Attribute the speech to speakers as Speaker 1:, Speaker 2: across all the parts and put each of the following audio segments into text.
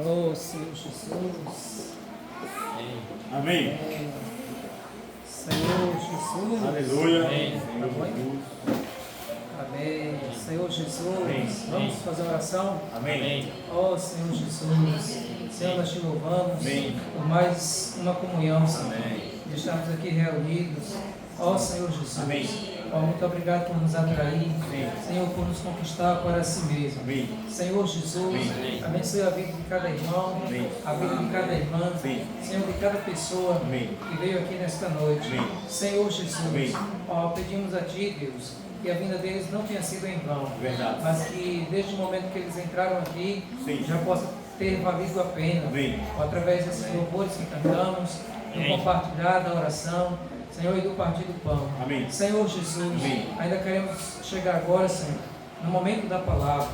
Speaker 1: Oh, Senhor Jesus.
Speaker 2: Amém.
Speaker 1: Senhor Jesus.
Speaker 2: Aleluia.
Speaker 1: Amém. Amém. Senhor Jesus.
Speaker 2: Amém.
Speaker 1: Vamos fazer uma oração?
Speaker 2: Amém.
Speaker 1: Oh, Senhor Jesus. Senhor, nós te louvamos por mais uma comunhão, Senhor. De estarmos aqui reunidos. Oh, Senhor Jesus.
Speaker 2: Amém.
Speaker 1: Oh, muito obrigado por nos atrair.
Speaker 2: Amém.
Speaker 1: Senhor, por nos conquistar para si mesmo.
Speaker 2: Amém.
Speaker 1: Senhor Jesus,
Speaker 2: Amém.
Speaker 1: abençoe a vida de cada irmão,
Speaker 2: Amém.
Speaker 1: a vida de cada irmã,
Speaker 2: Amém.
Speaker 1: Senhor, de cada pessoa
Speaker 2: Amém.
Speaker 1: que veio aqui nesta noite.
Speaker 2: Amém.
Speaker 1: Senhor Jesus,
Speaker 2: Amém.
Speaker 1: ó, pedimos a Ti, Deus, que a vinda deles não tenha sido em vão,
Speaker 2: Verdade.
Speaker 1: mas que desde o momento que eles entraram aqui,
Speaker 2: Sim.
Speaker 1: já possa ter valido a pena,
Speaker 2: Amém.
Speaker 1: através desses louvores que cantamos, do compartilhar da oração, Senhor, e do partir do pão.
Speaker 2: Amém.
Speaker 1: Senhor Jesus,
Speaker 2: Amém.
Speaker 1: ainda queremos chegar agora, Senhor, no momento da palavra.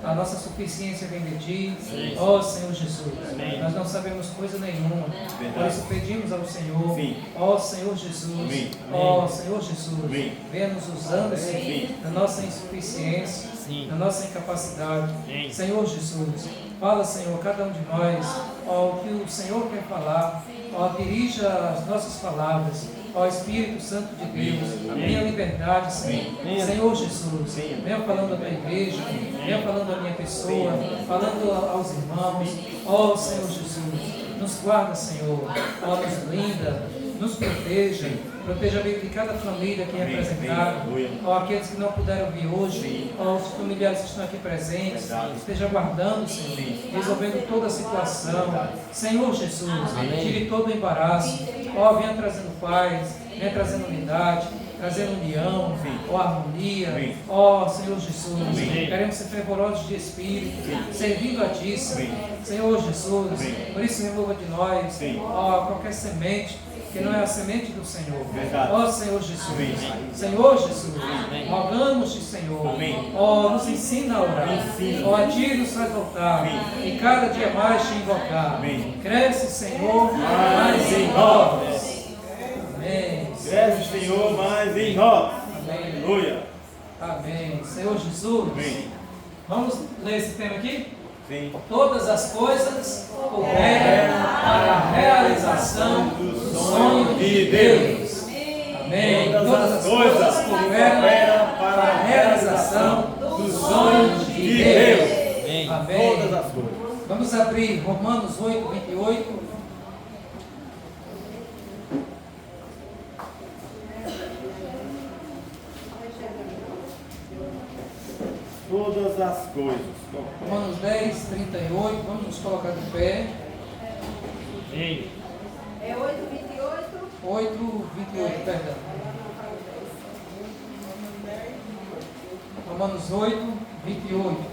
Speaker 1: A nossa suficiência vem de Ti, ó Senhor Jesus.
Speaker 2: Amém.
Speaker 1: Nós não sabemos coisa nenhuma,
Speaker 2: Verdade.
Speaker 1: por isso pedimos ao Senhor,
Speaker 2: Sim.
Speaker 1: ó Senhor Jesus,
Speaker 2: Amém.
Speaker 1: ó Senhor Jesus,
Speaker 2: Amém.
Speaker 1: venha nos usando, Senhor,
Speaker 2: Sim.
Speaker 1: da nossa insuficiência,
Speaker 3: Sim.
Speaker 1: da nossa incapacidade.
Speaker 3: Amém.
Speaker 1: Senhor Jesus, fala, Senhor, cada um de nós, ó, o que o Senhor quer falar, ó, dirija as nossas palavras, ó Espírito Santo de Deus,
Speaker 2: Amém.
Speaker 1: minha liberdade, Senhor.
Speaker 2: Amém.
Speaker 1: Senhor Jesus,
Speaker 2: Sim.
Speaker 1: venha falando da tua igreja, venha falando da minha pessoa, falando aos irmãos, ó Senhor Jesus, nos guarda, Senhor, ó, nos blinda, nos proteja, proteja a vida de cada família aqui
Speaker 2: Amém.
Speaker 1: representada,
Speaker 2: Aleluia.
Speaker 1: ó, aqueles que não puderam vir hoje, ó, os familiares que estão aqui presentes,
Speaker 2: Verdade.
Speaker 1: esteja guardando, Senhor,
Speaker 2: Sim.
Speaker 1: resolvendo toda a situação.
Speaker 2: Verdade.
Speaker 1: Senhor Jesus,
Speaker 3: Amém.
Speaker 1: tire todo o embaraço, ó, venha trazendo paz, venha trazendo unidade, trazendo união,
Speaker 2: Sim.
Speaker 1: ó, harmonia,
Speaker 2: Amém.
Speaker 1: ó Senhor Jesus,
Speaker 2: Amém.
Speaker 1: queremos ser fervorosos de espírito, servindo a Ti, Senhor.
Speaker 2: Amém.
Speaker 1: Senhor Jesus,
Speaker 2: Amém.
Speaker 1: por isso remova de nós,
Speaker 2: Sim.
Speaker 1: ó, qualquer semente que não é a semente do Senhor.
Speaker 2: Verdade.
Speaker 1: Ó Senhor Jesus,
Speaker 2: Amém.
Speaker 1: Senhor Jesus,
Speaker 3: Amém.
Speaker 1: rogamos-te, Senhor,
Speaker 2: Amém.
Speaker 1: ó, nos ensina a orar,
Speaker 2: Ensina.
Speaker 1: ó, a Ti nos faz voltar,
Speaker 2: Amém.
Speaker 1: e cada dia mais te invocar.
Speaker 2: Amém.
Speaker 1: Cresce, Senhor,
Speaker 2: Mais em nós.
Speaker 1: Amém.
Speaker 2: Cresce, Senhor, mais em nós.
Speaker 1: Amém.
Speaker 2: Aleluia.
Speaker 1: Amém. Senhor Jesus,
Speaker 2: Amém.
Speaker 1: vamos ler esse tema aqui?
Speaker 2: Sim.
Speaker 1: Todas as coisas cooperam para a realização do sonho de Deus. Amém.
Speaker 2: Todas as coisas
Speaker 1: cooperam para a realização do sonho de Deus.
Speaker 3: Amém.
Speaker 1: Amém.
Speaker 2: Todas as coisas.
Speaker 1: Vamos abrir Romanos 8, 28.
Speaker 2: Todas as coisas.
Speaker 1: Romanos 10, 38. Vamos nos colocar de pé.
Speaker 3: Amém.
Speaker 4: É 8:28.
Speaker 1: 8, 28, perdão. Romanos 8, 28.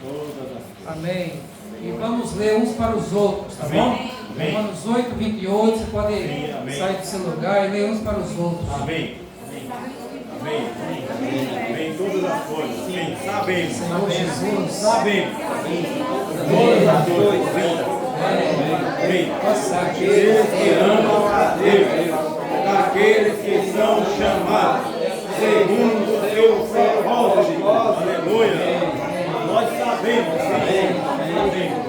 Speaker 2: Todas as
Speaker 1: Amém. E vamos ler uns para os outros, tá
Speaker 2: Amém.
Speaker 1: bom?
Speaker 2: Amém.
Speaker 1: Romanos 8, 28. Você pode
Speaker 2: Amém.
Speaker 1: sair do seu lugar e ler uns para os outros.
Speaker 2: Amém. Amém. Amém. Todas as coisas. Sim. Sabemos.
Speaker 1: Senhor Jesus.
Speaker 2: Sabemos. Todas as coisas. Amém. Aqueles que amam a Deus, aqueles que são chamados, segundo o seu propósito. Aleluia. Nós sabemos, Senhor. Sabemos.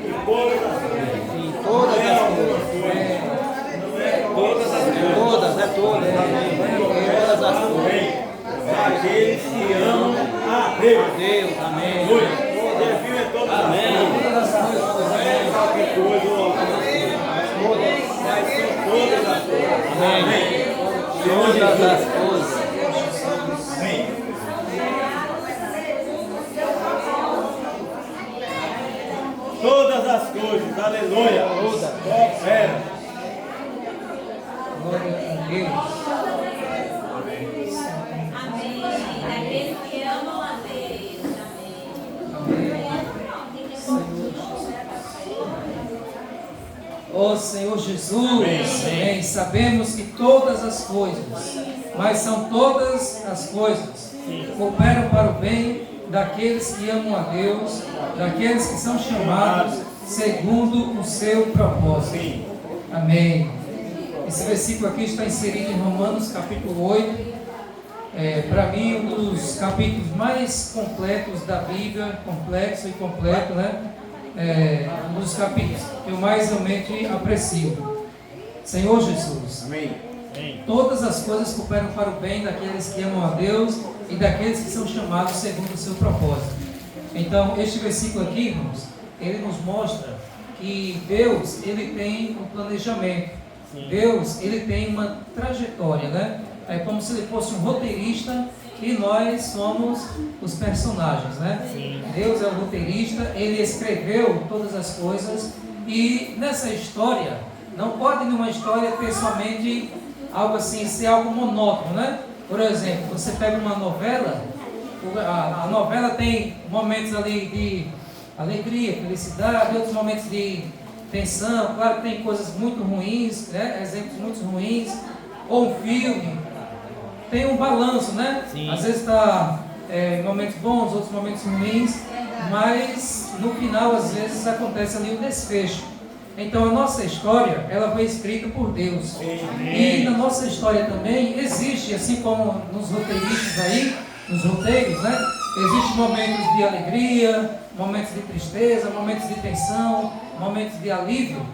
Speaker 2: E todas as coisas.
Speaker 3: Sim, todas as coisas.
Speaker 2: Todas as coisas.
Speaker 3: Todas, é todas. Amém. Todas as coisas.
Speaker 2: Amém. Aqueles que amam a Deus.
Speaker 3: Deus, amém.
Speaker 2: Aleluia. Poder vivo é todas as
Speaker 3: Amém.
Speaker 2: coisas.
Speaker 1: Todas as coisas.
Speaker 2: Não é qualquer coisa ou alguma coisa. Mas são todas as coisas.
Speaker 3: Amém. Todas as coisas.
Speaker 2: Amém. Todas as coisas, aleluia. Coopera.
Speaker 1: Glória a Deus.
Speaker 4: Amém. Daqueles que amam a Deus. Amém.
Speaker 1: Amém. Ó Senhor Jesus, amém. Sabemos que todas as coisas, mas são todas as coisas, cooperam para o bem daqueles que amam a Deus, daqueles que são chamados segundo o seu propósito.
Speaker 2: Sim.
Speaker 1: Amém. Esse versículo aqui está inserido em Romanos capítulo 8. Para mim, um dos capítulos mais completos da Bíblia, complexo e completo, né? Um dos capítulos que eu mais realmente aprecio. Senhor Jesus,
Speaker 2: Amém.
Speaker 1: todas as coisas cooperam para o bem daqueles que amam a Deus e daqueles que são chamados segundo o seu propósito. Então, este versículo aqui, irmãos, ele nos mostra que Deus, ele tem um planejamento. Deus, ele tem uma trajetória, né? É como se ele fosse um roteirista e nós somos os personagens, né? Deus é o roteirista, ele escreveu todas as coisas e nessa história, não pode numa história ter somente algo assim, ser algo monótono, né? Por exemplo, você pega uma novela, a novela tem momentos ali de alegria, felicidade, outros momentos de tensão, claro que tem coisas muito ruins, né? Exemplos muito ruins, ou um filme, tem um balanço, né?
Speaker 3: Sim.
Speaker 1: Às vezes está em momentos bons, outros momentos ruins, mas no final às vezes acontece ali o desfecho. Então a nossa história, ela foi escrita por Deus. E na nossa história também existe, assim como nos roteiristas aí, nos roteiros, né? Existem momentos de alegria, momentos de tristeza, momentos de tensão, momentos de alívio.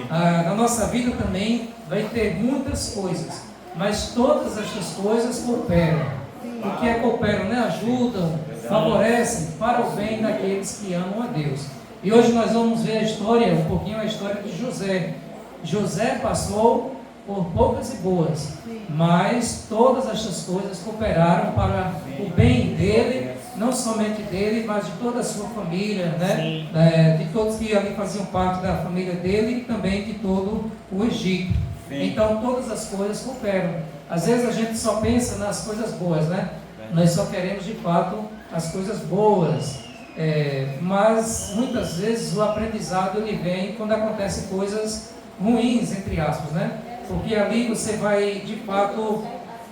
Speaker 1: Na nossa vida também vai ter muitas coisas, mas todas estas coisas cooperam. O que é cooperam, né? Ajudam, favorecem para o bem daqueles que amam a Deus. E hoje nós vamos ver a história, um pouquinho a história de José. José passou por poucas e boas, mas todas estas coisas cooperaram para o bem dele, não somente dele, mas de toda a sua família, né? De todos que ali faziam parte da família dele e também de todo o Egito. Então todas as coisas cooperam. Às vezes a gente só pensa nas coisas boas, né? Nós só queremos de fato as coisas boas. Mas muitas vezes o aprendizado ele vem quando acontecem coisas ruins, entre aspas, né? Porque ali você vai de fato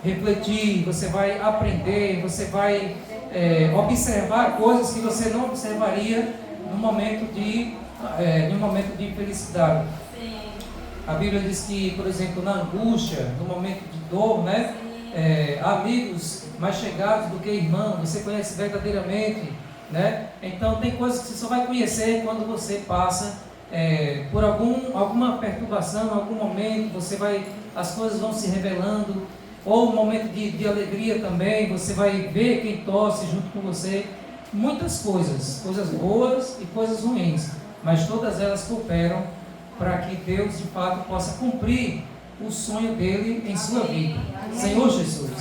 Speaker 1: refletir, você vai aprender, você vai observar coisas que você não observaria no momento de felicidade. A Bíblia diz que, por exemplo, na angústia, no momento de dor, né? Amigos mais chegados do que irmãos, você conhece verdadeiramente, né? Então tem coisas que você só vai conhecer quando você passa por alguma perturbação, algum momento, as coisas vão se revelando, ou um momento de alegria também, você vai ver quem torce junto com você, muitas coisas boas e coisas ruins, mas todas elas cooperam para que Deus de fato possa cumprir o sonho dele em sua vida. Senhor Jesus.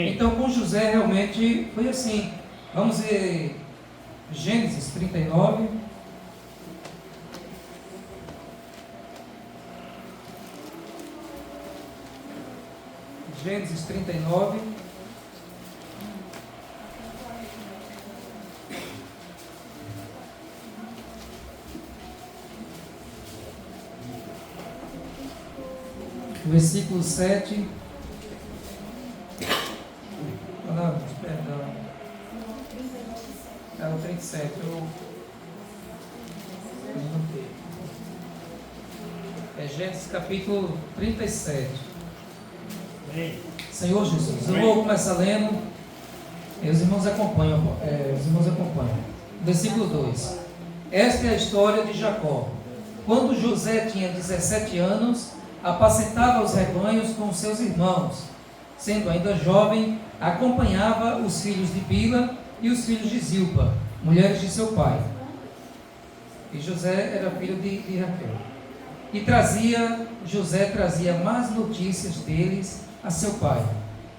Speaker 1: Então com José realmente foi assim. Vamos ver Gênesis 39. Gênesis 39. Versículo 7. Perdão. É o 37. É Gênesis capítulo 37. Senhor Jesus, eu vou começar lendo. Os irmãos acompanham. Versículo 2. Esta é a história de Jacó. Quando José tinha 17 anos, apacentava os rebanhos com seus irmãos. Sendo ainda jovem, acompanhava os filhos de Bila e os filhos de Zilpa, mulheres de seu pai. E José era filho de Raquel. E José trazia más notícias deles a seu pai.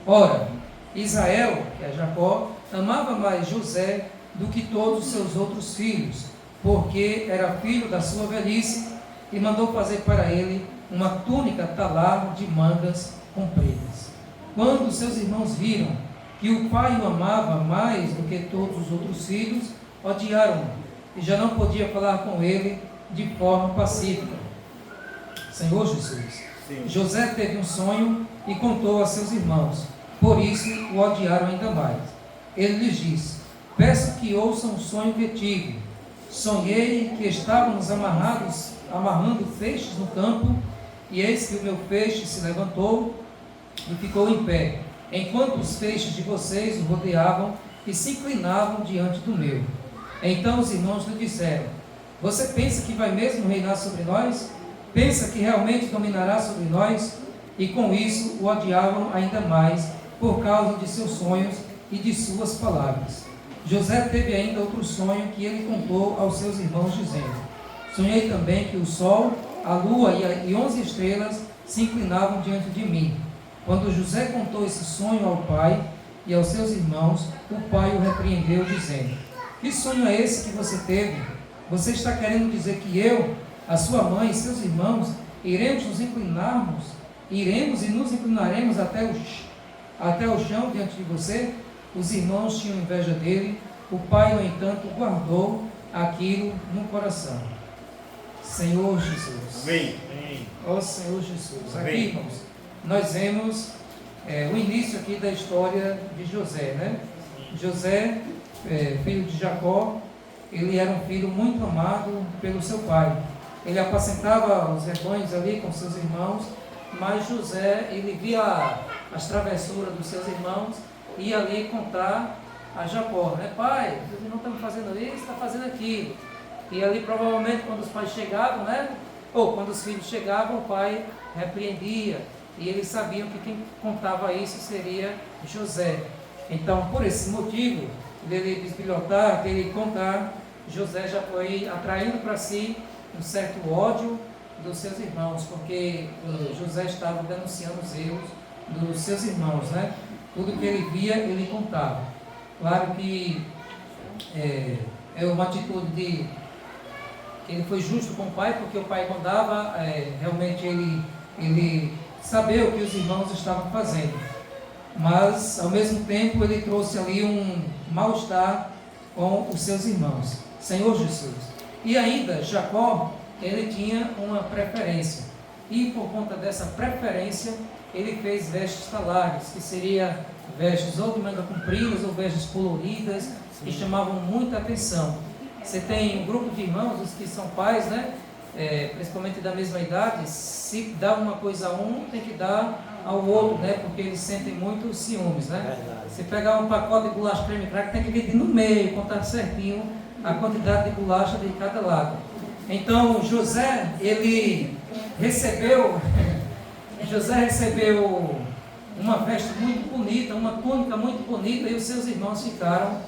Speaker 1: Ora, Israel, que é Jacó, amava mais José do que todos os seus outros filhos, porque era filho da sua velhice, e mandou fazer para ele uma túnica talar de mangas compridas. Quando seus irmãos viram que o pai o amava mais do que todos os outros filhos, odiaram-no, e já não podia falar com ele de forma pacífica. Senhor Jesus, José teve um sonho e contou a seus irmãos, por isso o odiaram ainda mais. Ele lhes disse: peço que ouçam o sonho que tive. Sonhei que estávamos amarrando feixes no campo, E eis que o meu feixe se levantou e ficou em pé, enquanto os feixes de vocês o rodeavam e se inclinavam diante do meu. Então os irmãos lhe disseram: você pensa que vai mesmo reinar sobre nós? Pensa que realmente dominará sobre nós? E com isso o odiavam ainda mais, por causa de seus sonhos e de suas palavras. José teve ainda outro sonho que ele contou aos seus irmãos, dizendo: sonhei também que o sol, a lua e 11 estrelas se inclinavam diante de mim. Quando José contou esse sonho ao pai e aos seus irmãos, o pai o repreendeu, dizendo: que sonho é esse que você teve? Você está querendo dizer que eu, a sua mãe e seus irmãos, iremos e nos inclinaremos até o chão diante de você? Os irmãos tinham inveja dele, o pai, no entanto, guardou aquilo no coração. Senhor Jesus.
Speaker 2: Amém.
Speaker 1: Ó Senhor Jesus.
Speaker 2: Amém.
Speaker 1: Aqui, irmãos, nós vemos o início aqui da história de José, né? José, filho de Jacó, ele era um filho muito amado pelo seu pai. Ele apacentava os rebanhos ali com seus irmãos, mas José, ele via as travessuras dos seus irmãos e ia ali contar a Jacó, né? Pai, os irmãos estão fazendo isso, está fazendo aquilo. E ali provavelmente quando os pais chegavam, né? Ou quando os filhos chegavam, o pai repreendia. E eles sabiam que quem contava isso seria José. Então, por esse motivo, dele bisbilhotar, dele contar, José já foi atraindo para si um certo ódio dos seus irmãos, porque José estava denunciando os erros dos seus irmãos, né? Tudo que ele via, ele contava. Claro que é uma atitude de... Ele foi justo com o pai, porque o pai contava, realmente ele sabia o que os irmãos estavam fazendo. Mas, ao mesmo tempo, ele trouxe ali um mal-estar com os seus irmãos. Senhor Jesus. E ainda, Jacó, ele tinha uma preferência. E por conta dessa preferência, ele fez vestes talares, que seria vestes ou de manga compridas ou vestes coloridas, que chamavam muita atenção. Você tem um grupo de irmãos, os que são pais, né? Principalmente da mesma idade, se dá uma coisa a um, tem que dar ao outro, né? Porque eles sentem muito ciúmes, né? Se pegar um pacote de bolacha creme crack, tem que dividir no meio, contar certinho a quantidade de bolacha de cada lado. Então José, ele recebeu uma veste muito bonita, uma túnica muito bonita, e os seus irmãos ficaram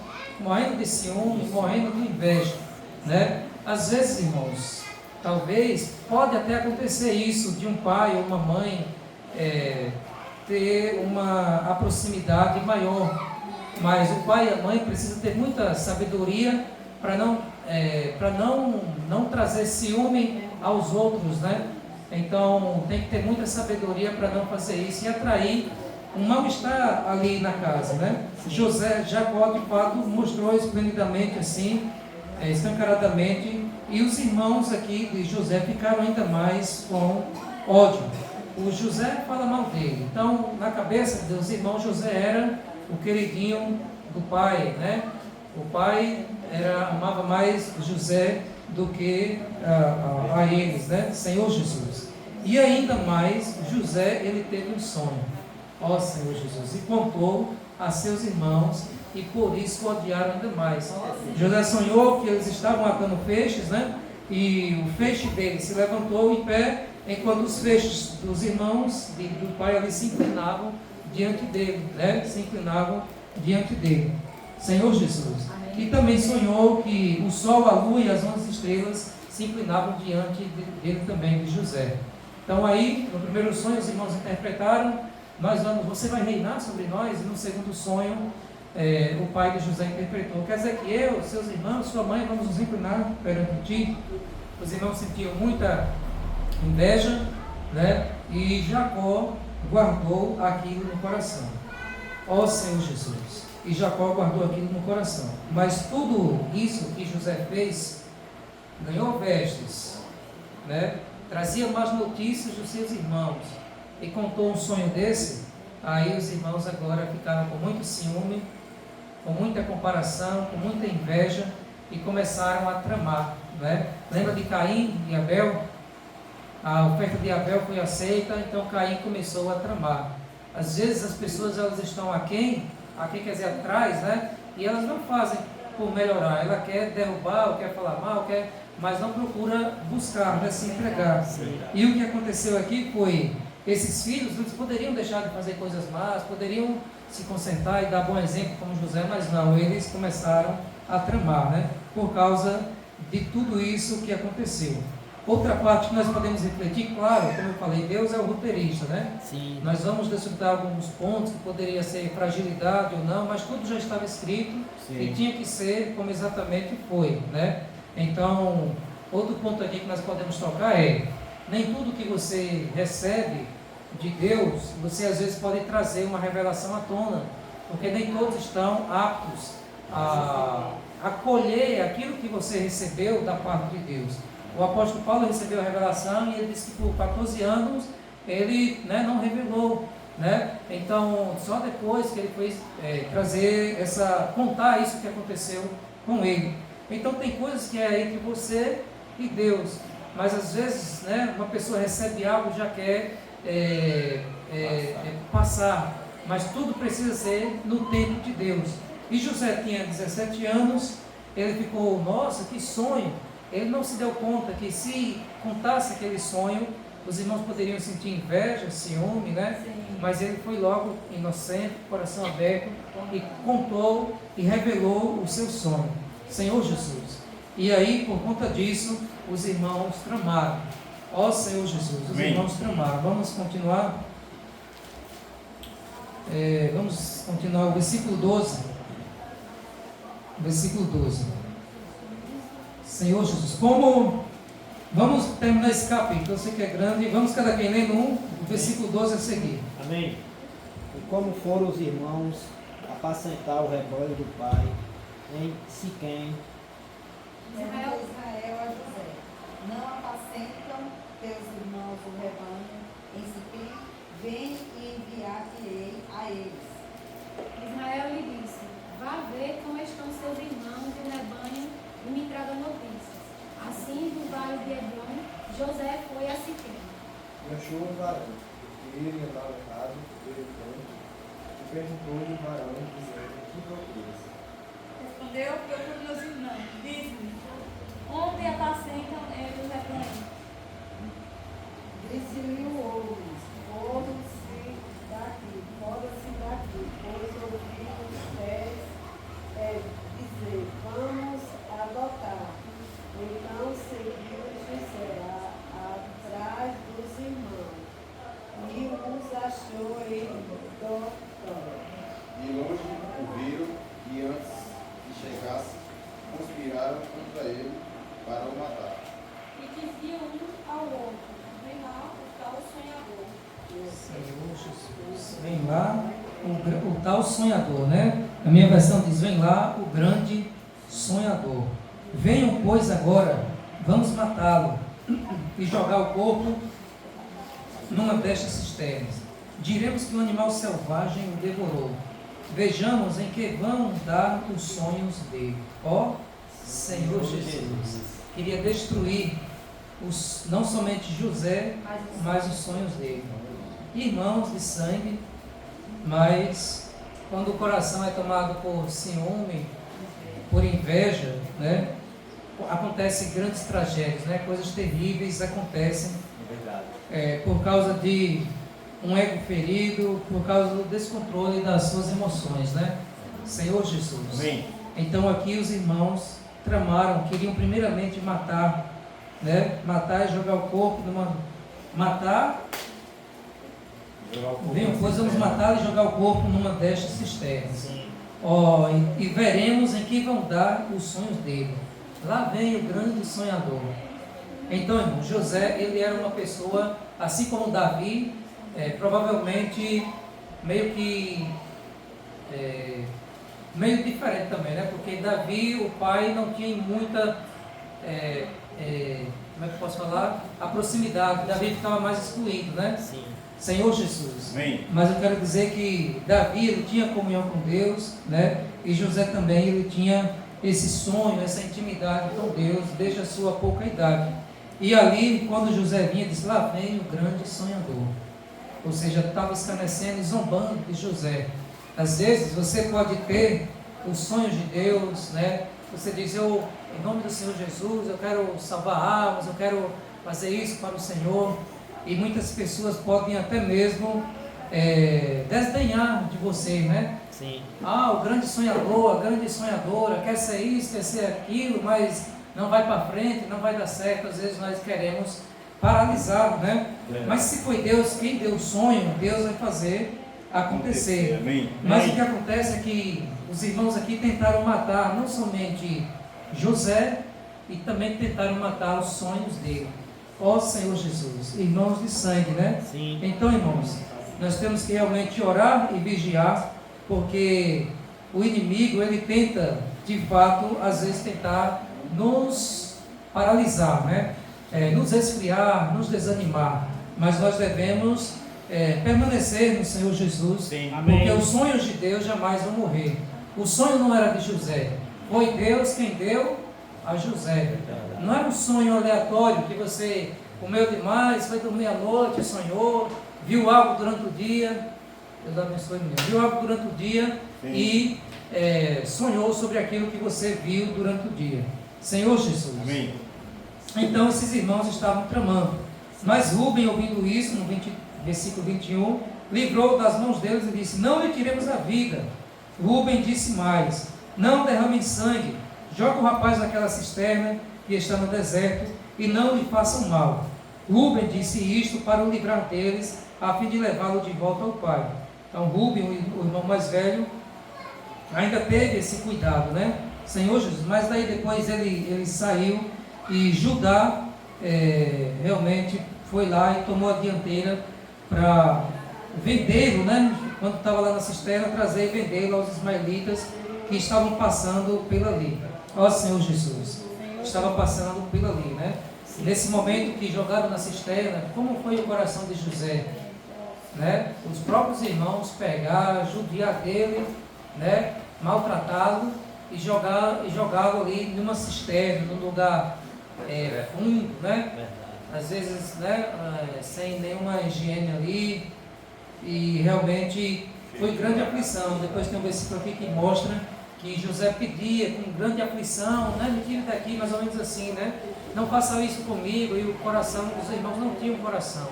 Speaker 1: morrendo de ciúme, morrendo de inveja, né? Às vezes, irmãos, talvez pode até acontecer isso de um pai ou uma mãe ter uma proximidade maior, mas o pai e a mãe precisam ter muita sabedoria para não trazer ciúme aos outros, né? Então tem que ter muita sabedoria para não fazer isso e atrair um mal-estar ali na casa, né? Jacó de fato mostrou esplendidamente assim, escancaradamente, e os irmãos aqui de José ficaram ainda mais com ódio. O José fala mal dele. Então, na cabeça dos irmãos, José era o queridinho do pai, né? O pai amava mais José do que a eles, né? Senhor Jesus. E ainda mais, José, ele teve um sonho. Ó Senhor Jesus. E contou a seus irmãos, e por isso o odiaram ainda mais. José sonhou que eles estavam atando feixes, né? E o feixe dele se levantou em pé, enquanto os feixes dos irmãos do pai ali se inclinavam diante dele, né? Se inclinavam diante dele. Senhor Jesus. E também sonhou que o sol, a lua e as 11 estrelas se inclinavam diante dele também, de José. Então aí, no primeiro sonho, os irmãos interpretaram: você vai reinar sobre nós. E no segundo sonho, o pai de José interpretou: quer dizer que eu, seus irmãos, sua mãe, vamos nos inclinar perante ti? Os irmãos sentiam muita inveja, né? E Jacó guardou aquilo no coração. Ó Senhor Jesus. E Jacó guardou aquilo no coração. Mas tudo isso que José fez, ganhou vestes, né? Trazia más notícias dos seus irmãos, e contou um sonho desse. Aí os irmãos agora ficaram com muito ciúme, com muita comparação, com muita inveja, e começaram a tramar, né? Lembra de Caim e Abel? a oferta de Abel foi aceita, então Caim começou a tramar. Às vezes as pessoas elas estão aquém quer dizer atrás, né? E elas não fazem por melhorar, ela quer derrubar, ou quer falar mal, mas não procura buscar, né, se entregar. E o que aconteceu aqui foi, esses filhos eles poderiam deixar de fazer coisas más, poderiam se concentrar e dar bom exemplo como José, mas não, eles começaram a tramar, né? Por causa de tudo isso que aconteceu. Outra parte que nós podemos refletir, claro, como eu falei, Deus é o roteirista, né?
Speaker 3: Sim.
Speaker 1: Nós vamos desfrutar alguns pontos que poderia ser fragilidade ou não, mas tudo já estava escrito.
Speaker 3: Sim.
Speaker 1: E tinha que ser como exatamente foi, né? Então, outro ponto aqui que nós podemos tocar é, nem tudo que você recebe de Deus, você às vezes pode trazer uma revelação à tona, porque nem todos estão aptos a acolher aquilo que você recebeu da parte de Deus. O apóstolo Paulo recebeu a revelação e ele disse que por 14 anos ele, né, não revelou, né? Então, só depois que ele foi contar isso que aconteceu com ele. Então, tem coisas que é entre você e Deus, mas às vezes, né, uma pessoa recebe algo e já quer passar, mas tudo precisa ser no tempo de Deus. E José tinha 17 anos, ele ficou, nossa, que sonho! Ele não se deu conta que se contasse aquele sonho, os irmãos poderiam sentir inveja, ciúme, né?
Speaker 4: Sim.
Speaker 1: Mas ele foi logo inocente, coração aberto, e contou e revelou o seu sonho. Senhor Jesus. E aí, por conta disso, os irmãos tramaram. Ó Senhor Jesus, os irmãos tramaram. Vamos continuar. Vamos continuar o versículo 12. Versículo 12. Senhor Jesus, vamos terminar esse capítulo, eu sei que é grande, vamos cada quem lendo o versículo 12 a seguir.
Speaker 3: Amém. E como foram os irmãos apacentar o rebanho do pai em Siquém.
Speaker 4: Israel a José: não apacentam teus irmãos o rebanho em Siquém, vem e enviar-te-ei a eles.
Speaker 5: Israel lhe disse: vá ver como estão seus irmãos e o rebanho e me traga notícias. Assim, do vale de Hebron, José foi a Siquém.
Speaker 6: E achou um varão, porque ele andava errado pelo campo, e perguntou-lhe o varão, dizendo: que procuras?
Speaker 7: Respondeu: procuro meus irmãos. Diz-me, onde apacentam eles o rebanho?
Speaker 4: Disse-lhe o outro: fora-se daqui, pois ouvi os pés dizer: vamos adotar. Então seguiu José atrás dos irmãos e os achou em Dotã.
Speaker 8: De longe o viram e antes que chegasse, conspiraram contra ele para o matar.
Speaker 7: E diziam um ao outro: vem lá o tal sonhador.
Speaker 1: Senhor Jesus, vem lá o tal sonhador, né? A minha versão diz: vem lá o grande sonhador. Venham, pois, agora, vamos matá-lo e jogar o corpo numa destas cisternas. Diremos que um animal selvagem o devorou. Vejamos em que vão dar os sonhos dele. Ó Senhor Jesus, queria destruir não somente José, mas os sonhos dele. Irmãos de sangue, mas quando o coração é tomado por ciúme, por inveja, né? Acontecem grandes tragédias, né? Coisas terríveis acontecem por causa de um ego ferido, por causa do descontrole das suas emoções, né? Senhor Jesus.
Speaker 2: Amém.
Speaker 1: Então aqui os irmãos tramaram, queriam primeiramente matar, né? Matar e jogar o corpo pois vamos matar e jogar o corpo numa destas cisternas. E veremos em que vão dar os sonhos dele. Lá vem o grande sonhador. Então, irmão, José, ele era uma pessoa, assim como Davi, provavelmente meio diferente também, né? Porque Davi, o pai, não tinha muita, como é que eu posso falar? A proximidade. Davi ficava mais excluído, né?
Speaker 3: Sim.
Speaker 1: Senhor Jesus.
Speaker 2: Amém.
Speaker 1: Mas eu quero dizer que Davi, ele tinha comunhão com Deus, né? E José também, ele tinha esse sonho, essa intimidade com Deus desde a sua pouca idade. E ali, quando José vinha, disse: lá vem o grande sonhador. Ou seja, estava escarnecendo e zombando de José. Às vezes você pode ter os sonhos de Deus, né? Você diz: eu, em nome do Senhor Jesus, eu quero salvar almas, eu quero fazer isso para o Senhor. E muitas pessoas podem até mesmo desdenhar de você, né?
Speaker 3: Sim.
Speaker 1: Ah, o grande sonhador, a grande sonhadora, quer ser isso, quer ser aquilo, mas não vai para frente, não vai dar certo. Às vezes nós queremos paralisar, né? Mas se foi Deus quem deu o sonho, Deus vai fazer acontecer.
Speaker 2: Amém.
Speaker 1: Mas o que acontece é que os irmãos aqui tentaram matar não somente José, e também tentaram matar os sonhos dele. Ó Senhor Jesus, irmãos de sangue, né?
Speaker 3: Sim.
Speaker 1: Então, irmãos, nós temos que realmente orar e vigiar, porque o inimigo, ele tenta, de fato, às vezes tentar nos paralisar, né? Nos esfriar, nos desanimar. Mas nós devemos permanecer no Senhor Jesus,
Speaker 2: Sim.
Speaker 1: porque os sonhos de Deus jamais vão morrer. O sonho não era de José, foi Deus quem deu a José. Não era um sonho aleatório que você comeu demais, foi dormir à noite, sonhou, viu algo durante o dia. Deus abençoe mesmo. Viu algo durante o dia. Sim. E sonhou sobre aquilo que você viu durante o dia. Senhor Jesus.
Speaker 2: Amém.
Speaker 1: Então esses irmãos estavam tramando. Mas Rúben, ouvindo isso, no versículo 21, livrou das mãos deles e disse: não lhe tiremos a vida. Rúben disse mais: não derramem sangue, joga o rapaz naquela cisterna que está no deserto e não lhe façam mal. Rúben disse isto para o livrar deles, a fim de levá-lo de volta ao pai. Então Rúben, o irmão mais velho, ainda teve esse cuidado, né? Senhor Jesus. Mas daí depois ele saiu e Judá realmente foi lá e tomou a dianteira para vendê-lo, né? Quando estava lá na cisterna, trazer e vendê-lo aos ismaelitas que estavam passando pela ali. Ó Senhor Jesus, estava passando pela ali, né? Nesse momento que jogaram na cisterna, como foi o coração de José, né? Os próprios irmãos pegaram, judiar dele, né? Maltratá-lo e jogá-lo ali numa cisterna, num lugar fundo, né? Às vezes, né? Sem nenhuma higiene ali, e realmente foi grande aflição. Depois tem um versículo aqui que mostra que José pedia com grande aflição, né? Me tire daqui, mais ou menos assim, né? Não faça isso comigo. E o coração dos irmãos não tinha um coração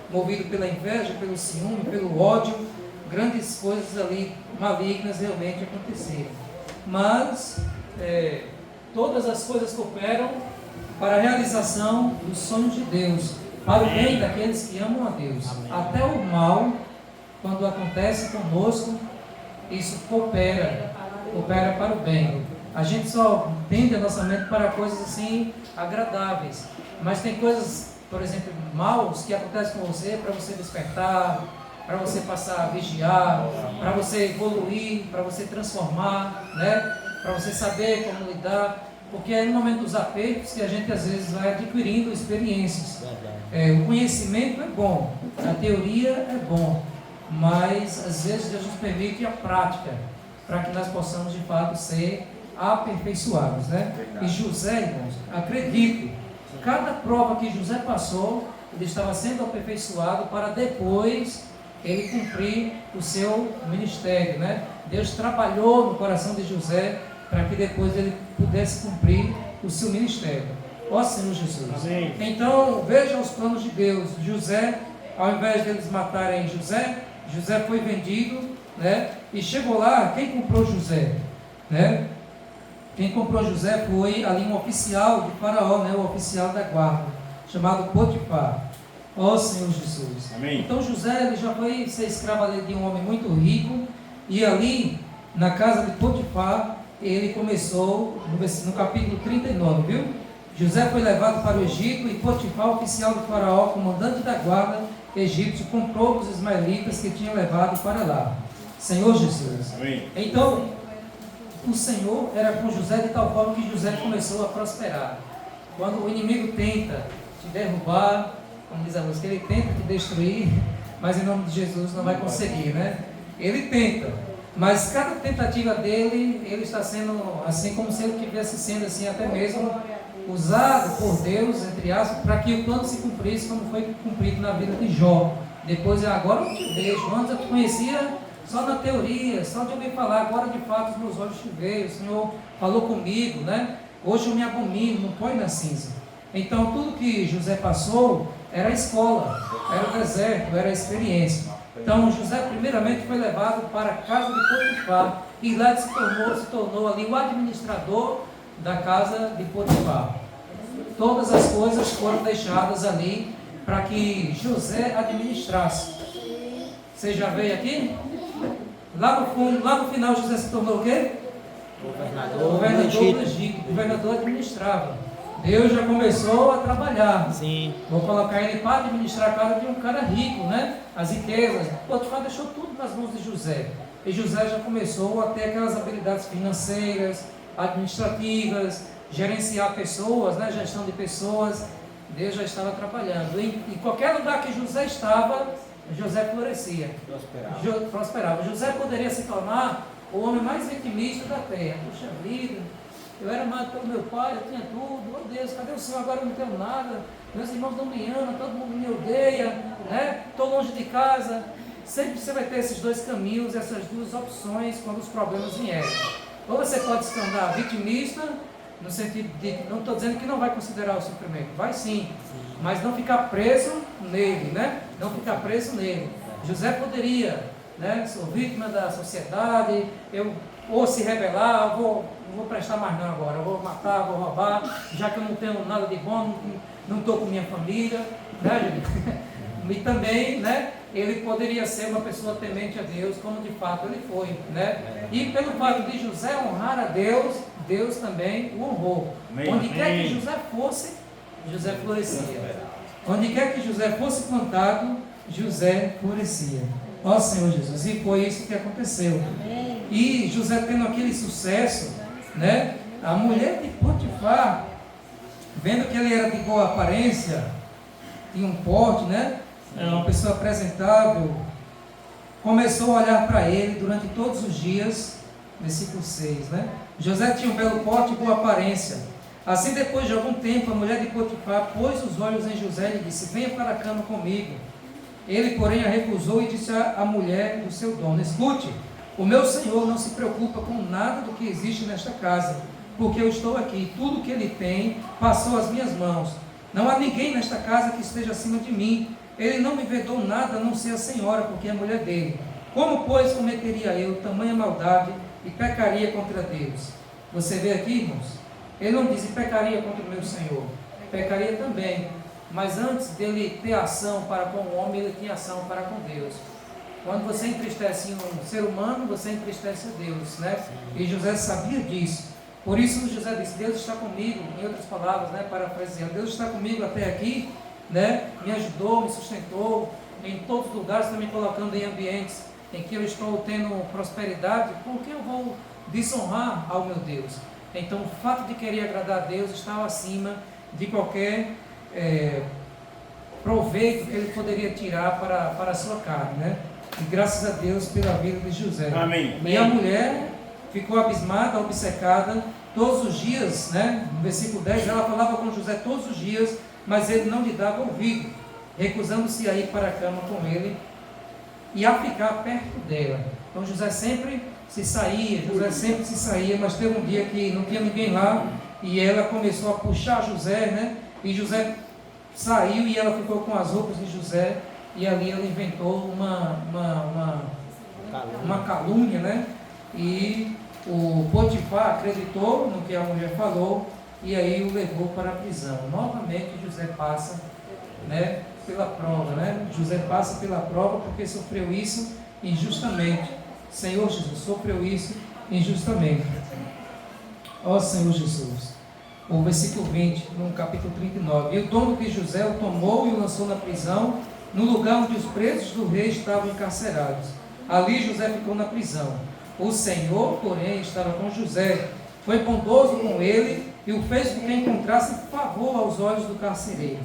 Speaker 1: movido pela inveja, pelo ciúme, pelo ódio. Grandes coisas ali malignas realmente aconteceram. Mas todas as coisas cooperam para a realização dos sonhos de Deus, para o bem daqueles que amam a Deus. Amém. Até o mal, quando acontece conosco, isso coopera para o bem. A gente só tende a nossa mente para coisas assim agradáveis, mas tem coisas, por exemplo, maus que acontecem com você para você despertar, para você passar a vigiar, para você evoluir, para você transformar, né? Para você saber como lidar, porque é no momento dos apertos que a gente às vezes vai adquirindo experiências. O conhecimento é bom, a teoria é bom, mas às vezes Deus nos permite a prática, para que nós possamos de fato ser aperfeiçoados, né? E José, irmãos, acredito, cada prova que José passou, ele estava sendo aperfeiçoado para depois ele cumprir o seu ministério, né? Deus trabalhou no coração de José para que depois ele pudesse cumprir o seu ministério. Ó Senhor Jesus. Amém. Então veja os planos de Deus. José, ao invés deles matarem José, José foi vendido, né? E chegou lá, quem comprou José, né? Quem comprou José foi ali um oficial de Faraó, né? O oficial da guarda, chamado Potifar. Ó Senhor Jesus. Amém. Então José, ele já foi ser escravo ali de um homem muito rico, e ali na casa de Potifar ele começou no capítulo 39, viu? José foi levado para o Egito, e Potifar, oficial de Faraó, comandante da guarda egípcio, comprou os ismaelitas que tinham levado para lá. Senhor Jesus. Amém. Então, o Senhor era com José de tal forma que José começou a prosperar. Quando o inimigo tenta te derrubar, como diz a música, ele tenta te destruir, mas em nome de Jesus não vai conseguir, né? Ele tenta, mas cada tentativa dele, ele está sendo assim como se ele estivesse sendo assim até mesmo usado por Deus, entre aspas, para que o plano se cumprisse como foi cumprido na vida de Jó. Depois, agora eu te vejo. Antes eu te conhecia só na teoria, só de ouvir falar. Agora, de fato, os meus olhos te veem. O Senhor falou comigo, né? Hoje eu me abomino, não põe na cinza. Então, tudo que José passou era a escola, era o deserto, era a experiência. Então, José, primeiramente, foi levado para a casa de Potifar. E lá se tornou ali o administrador da casa de Potifar. Todas as coisas foram deixadas ali para que José administrasse. Você já veio aqui? Lá no fundo, lá no final, José se tornou o quê? Governador do Egito. O governador administrava. Deus já começou a trabalhar.
Speaker 3: Sim.
Speaker 1: Vou colocar ele para administrar a casa de um cara rico, né? As riquezas. Potifar deixou tudo nas mãos de José. E José já começou a ter aquelas habilidades financeiras, administrativas, gerenciar pessoas, né? Gestão de pessoas. Deus já estava trabalhando. Em qualquer lugar que José estava, José florescia. Prosperava. José poderia se tornar o homem mais vitimista da terra. Puxa vida, eu era amado pelo meu pai, eu tinha tudo. Oh Deus, cadê o Senhor? Agora eu não tenho nada. Meus irmãos não me amam, todo mundo me odeia, né? Estou longe de casa. Sempre você vai ter esses dois caminhos, essas duas opções quando os problemas vierem. Ou você pode se tornar vitimista, no sentido de, não estou dizendo que não vai considerar o sofrimento, vai sim, mas não ficar preso nele, né? Não ficar preso nele. José poderia, né? Sou vítima da sociedade, ou se rebelar, não vou prestar mais não agora, eu vou matar, vou roubar, já que eu não tenho nada de bom, não estou com minha família, né, gente? E também, né, ele poderia ser uma pessoa temente a Deus, como de fato ele foi, né? E pelo fato de José honrar a Deus, Deus também o honrou. Onde quer que José fosse, José florescia. Onde quer que José fosse plantado, José florescia. Ó Senhor Jesus, e foi isso que aconteceu. E José tendo aquele sucesso, né? A mulher de Potifar, vendo que ele era de boa aparência, tinha um porte, né? Era uma pessoa apresentável, começou a olhar para ele durante todos os dias, versículo 6, né? José tinha um belo porte e boa aparência. Assim, depois de algum tempo, a mulher de Potifar pôs os olhos em José e lhe disse: venha para a cama comigo. Ele, porém, a recusou e disse à mulher do seu dono: escute, o meu senhor não se preocupa com nada do que existe nesta casa, porque eu estou aqui, tudo que ele tem passou às minhas mãos. Não há ninguém nesta casa que esteja acima de mim. Ele não me vedou nada a não ser a senhora, porque é a mulher dele. Como, pois, cometeria eu tamanha maldade e pecaria contra Deus? Você vê aqui, irmãos? Ele não diz: pecaria contra o meu senhor. Pecaria também. Mas antes dele ter ação para com o homem, ele tinha ação para com Deus. Quando você entristece um ser humano, você entristece a Deus, né? E José sabia disso. Por isso José disse: Deus está comigo, em outras palavras, né, parafraseando, Deus está comigo até aqui, né? Me ajudou, me sustentou, em todos os lugares está me colocando em ambientes em que eu estou tendo prosperidade. Por que eu vou desonrar ao meu Deus? Então o fato de querer agradar a Deus estava acima de qualquer proveito que ele poderia tirar para a sua carne, né? E graças a Deus pela vida de José.
Speaker 2: Amém.
Speaker 1: E a mulher ficou abismada, obcecada, todos os dias, né? No versículo 10, ela falava com José todos os dias, mas ele não lhe dava ouvido, recusando-se a ir para a cama com ele e a ficar perto dela. Então José sempre se saía, mas teve um dia que não tinha ninguém lá, e ela começou a puxar José, né? E José saiu e ela ficou com as roupas de José, e ali ela inventou uma calúnia, né? E o Potifar acreditou no que a mulher falou, e aí o levou para a prisão. Novamente José passa, né, pela prova, né? José passa pela prova porque sofreu isso injustamente. Senhor Jesus, sofreu isso injustamente. Ó Senhor Jesus. O versículo 20, no capítulo 39. E o dono de José o tomou e o lançou na prisão, no lugar onde os presos do rei estavam encarcerados. Ali José ficou na prisão. O Senhor, porém, estava com José, foi bondoso com ele e o fez com que encontrasse favor aos olhos do carcereiro.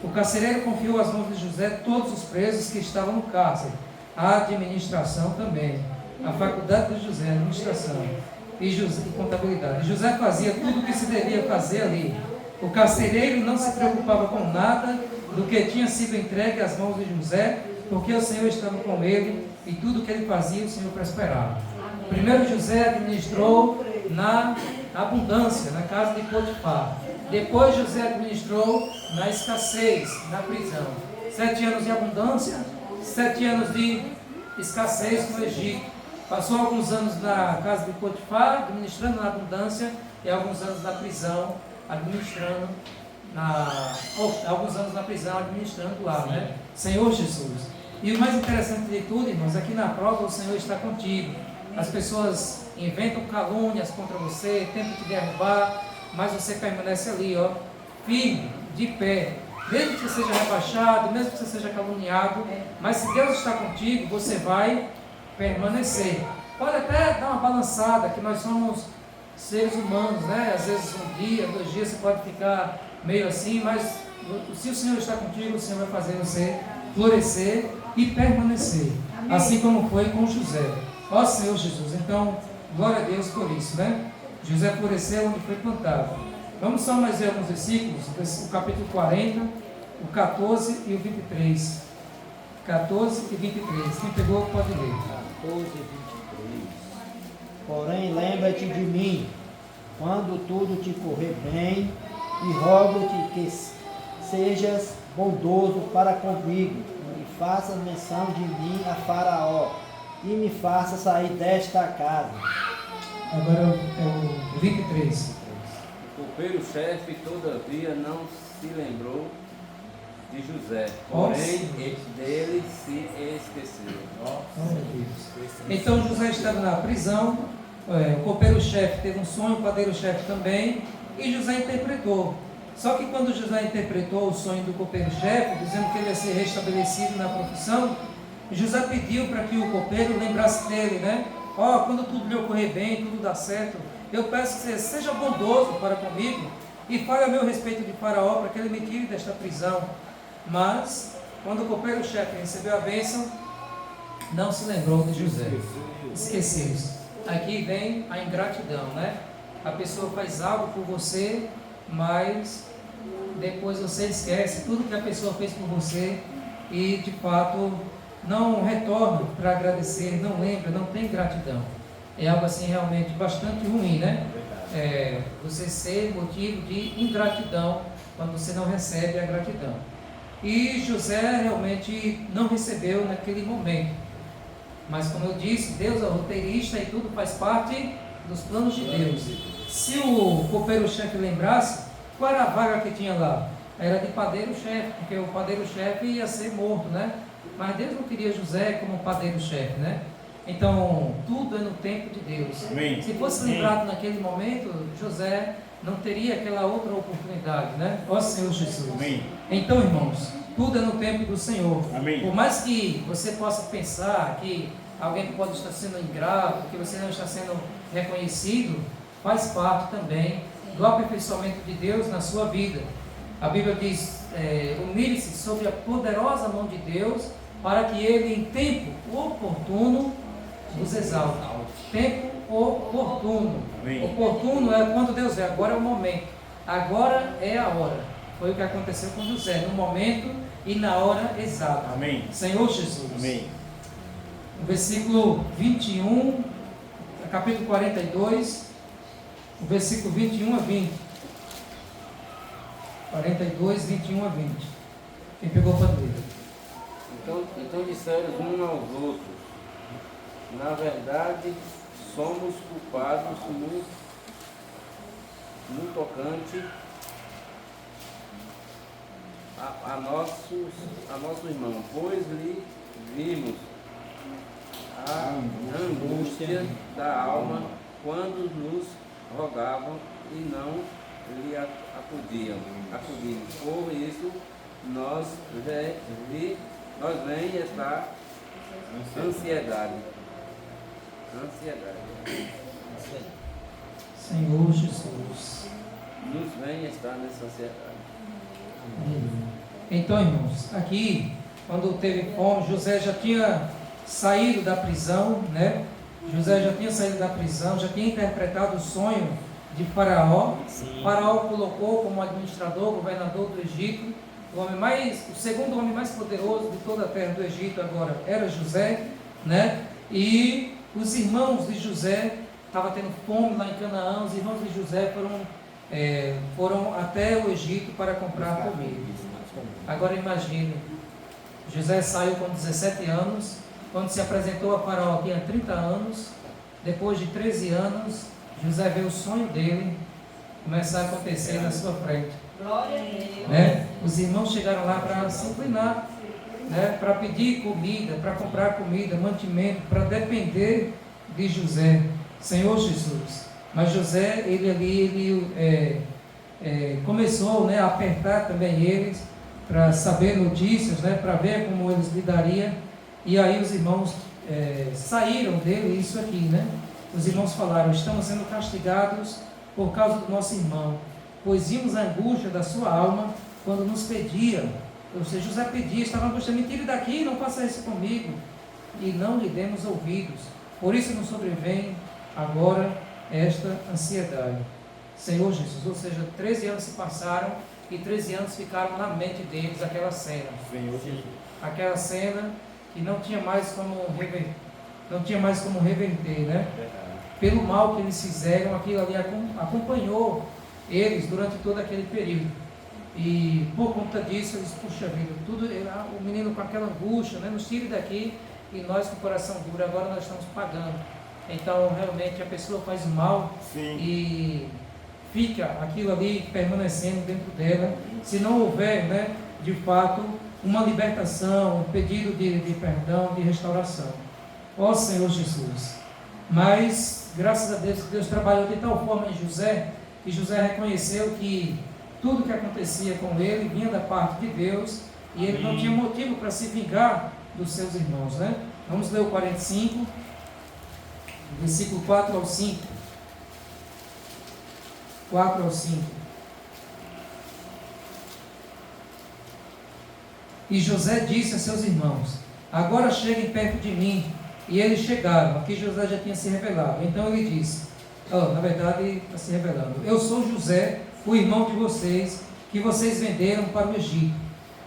Speaker 1: O carcereiro confiou às mãos de José todos os presos que estavam no cárcere, a administração também, a faculdade de José, administração e contabilidade. E José fazia tudo o que se devia fazer ali. O carcereiro não se preocupava com nada do que tinha sido entregue às mãos de José, porque o Senhor estava com ele e tudo que ele fazia o Senhor prosperava. Primeiro José administrou na abundância, na casa de Potifar. Depois José administrou na escassez, na prisão. 7 anos de abundância, 7 anos de escassez no Egito. Passou alguns anos na casa de Potifar, administrando na abundância, e alguns anos na prisão, administrando alguns anos na prisão, administrando lá, né? Senhor Jesus. E o mais interessante de tudo, irmãos, aqui na prova o Senhor está contigo. As pessoas inventam calúnias contra você, tentam te derrubar, mas você permanece ali, ó, firme, de pé. Mesmo que você seja rebaixado, mesmo que você seja caluniado, mas se Deus está contigo, você vai permanecer. Pode até dar uma balançada, que nós somos seres humanos, né? Às vezes 1 dia, 2 dias você pode ficar meio assim, mas se o Senhor está contigo, o Senhor vai fazer você florescer e permanecer. Amém. Assim como foi com José. Ó Senhor Jesus, então, glória a Deus por isso, né? José floresceu onde foi plantado. Vamos só mais ver alguns versículos, o capítulo 40, o 14 e o 23. 14 e 23. Quem pegou pode ler.
Speaker 3: 14 e 23. Porém, lembra-te de mim, quando tudo te correr bem, e rogo-te que sejas bondoso para comigo, e faças menção de mim a Faraó, e me faça sair desta casa.
Speaker 1: Agora é o 23.
Speaker 9: O copeiro-chefe, todavia, não se lembrou de José, porém dele se esqueceu.
Speaker 1: Então José estava na prisão, o copeiro-chefe teve um sonho, o padeiro-chefe também, e José interpretou. Só que quando José interpretou o sonho do copeiro-chefe, dizendo que ele ia ser restabelecido na profissão, José pediu para que o copeiro lembrasse dele, né? Quando tudo lhe ocorrer bem, tudo dá certo, eu peço que você seja bondoso para comigo e fale a meu respeito de Faraó para que ele me tire desta prisão. Mas, quando o copeiro-chefe recebeu a bênção, não se lembrou de José. Esqueceu-se. Aqui vem a ingratidão, né? A pessoa faz algo por você, mas depois você esquece tudo que a pessoa fez por você e, de fato, não retorna para agradecer, não lembra, não tem gratidão. É algo assim realmente bastante ruim, né? Você ser motivo de ingratidão quando você não recebe a gratidão. E José realmente não recebeu naquele momento. Mas como eu disse, Deus é o roteirista e tudo faz parte dos planos de Deus. Se o copeiro-chefe lembrasse, qual era a vaga que tinha lá? Era de padeiro-chefe, porque o padeiro-chefe ia ser morto, né? Mas Deus não queria José como padeiro-chefe, né? Então, tudo é no tempo de Deus.
Speaker 2: Amém.
Speaker 1: Se fosse lembrado naquele momento, José não teria aquela outra oportunidade, né? Ó Senhor Jesus.
Speaker 2: Amém.
Speaker 1: Então, irmãos, tudo é no tempo do Senhor.
Speaker 2: Amém.
Speaker 1: Por mais que você possa pensar que alguém pode estar sendo ingrato, que você não está sendo reconhecido, faz parte também do aperfeiçoamento de Deus na sua vida. A Bíblia diz, humilhe-se sob a poderosa mão de Deus, para que Ele, em tempo oportuno, nos exalte. Tempo oportuno.
Speaker 2: Amém.
Speaker 1: Oportuno é quando Deus vê, agora é o momento, agora é a hora. Foi o que aconteceu com José, no momento e na hora exata.
Speaker 2: Amém.
Speaker 1: Senhor Jesus.
Speaker 2: Amém.
Speaker 1: No versículo 21, capítulo 42, o versículo 21 a 20. 42, 21 a 20. Quem pegou pode ler.
Speaker 9: Então disseram uns aos outros, na verdade, somos culpados no tocante a nosso irmão, pois lhe vimos a angústia da alma quando nos rogavam e não lhe acudimos. Por isso, nós vem esta ansiedade.
Speaker 1: Senhor Jesus.
Speaker 9: Nos vem estar nessa ansiedade.
Speaker 1: Então, irmãos, aqui, quando teve fome, José já tinha saído da prisão, né? José já tinha saído da prisão, já tinha interpretado o sonho de Faraó.
Speaker 3: Sim.
Speaker 1: Faraó colocou como administrador, governador do Egito, o segundo homem mais poderoso de toda a terra do Egito agora era José, né? E os irmãos de José estavam tendo fome lá em Canaã. Os irmãos de José foram até o Egito para comprar comida. Agora imagine, José saiu com 17 anos, quando se apresentou a Faraó tinha 30 anos, depois de 13 anos, José vê o sonho dele começar a acontecer na sua frente.
Speaker 7: Glória a Deus.
Speaker 1: Né? Os irmãos chegaram lá para se inclinar, né? Para pedir comida, para comprar comida, mantimento, para depender de José, Senhor Jesus. Mas José, começou, né, a apertar também eles, para saber notícias, né, para ver como eles lidariam. E aí os irmãos saíram dele, isso aqui, né? Os irmãos falaram: estamos sendo castigados por causa do nosso irmão, pois vimos a angústia da sua alma quando nos pedia. Ou seja, José pedia, estava angustiado: me tire daqui, não faça isso comigo. E não lhe demos ouvidos. Por isso nos sobrevém agora esta ansiedade. Senhor Jesus, ou seja, 13 anos se passaram e 13 anos ficaram na mente deles aquela cena.
Speaker 2: Senhor Jesus.
Speaker 1: Aquela cena que não tinha mais como reverter, né? Pelo mal que eles fizeram, aquilo ali acompanhou eles durante todo aquele período. E por conta disso, eles, puxa vida, o menino com aquela angústia, né? Nos tire daqui, e nós com o coração duro, agora nós estamos pagando. Então, realmente, a pessoa faz mal.
Speaker 2: Sim.
Speaker 1: E fica aquilo ali permanecendo dentro dela, se não houver, né, de fato, uma libertação, um pedido de perdão, de restauração. Ó Senhor Jesus. Mas, graças a Deus, Deus trabalhou de tal forma em José, que José reconheceu que tudo que acontecia com ele vinha da parte de Deus, e ele não tinha motivo para se vingar dos seus irmãos, né? Vamos ler o 45, versículo 4 ao 5. 4 ao 5. E José disse a seus irmãos: agora cheguem perto de mim. E eles chegaram. Aqui José já tinha se revelado. Então ele disse, na verdade está se revelando: eu sou José, o irmão de vocês, que vocês venderam para o Egito.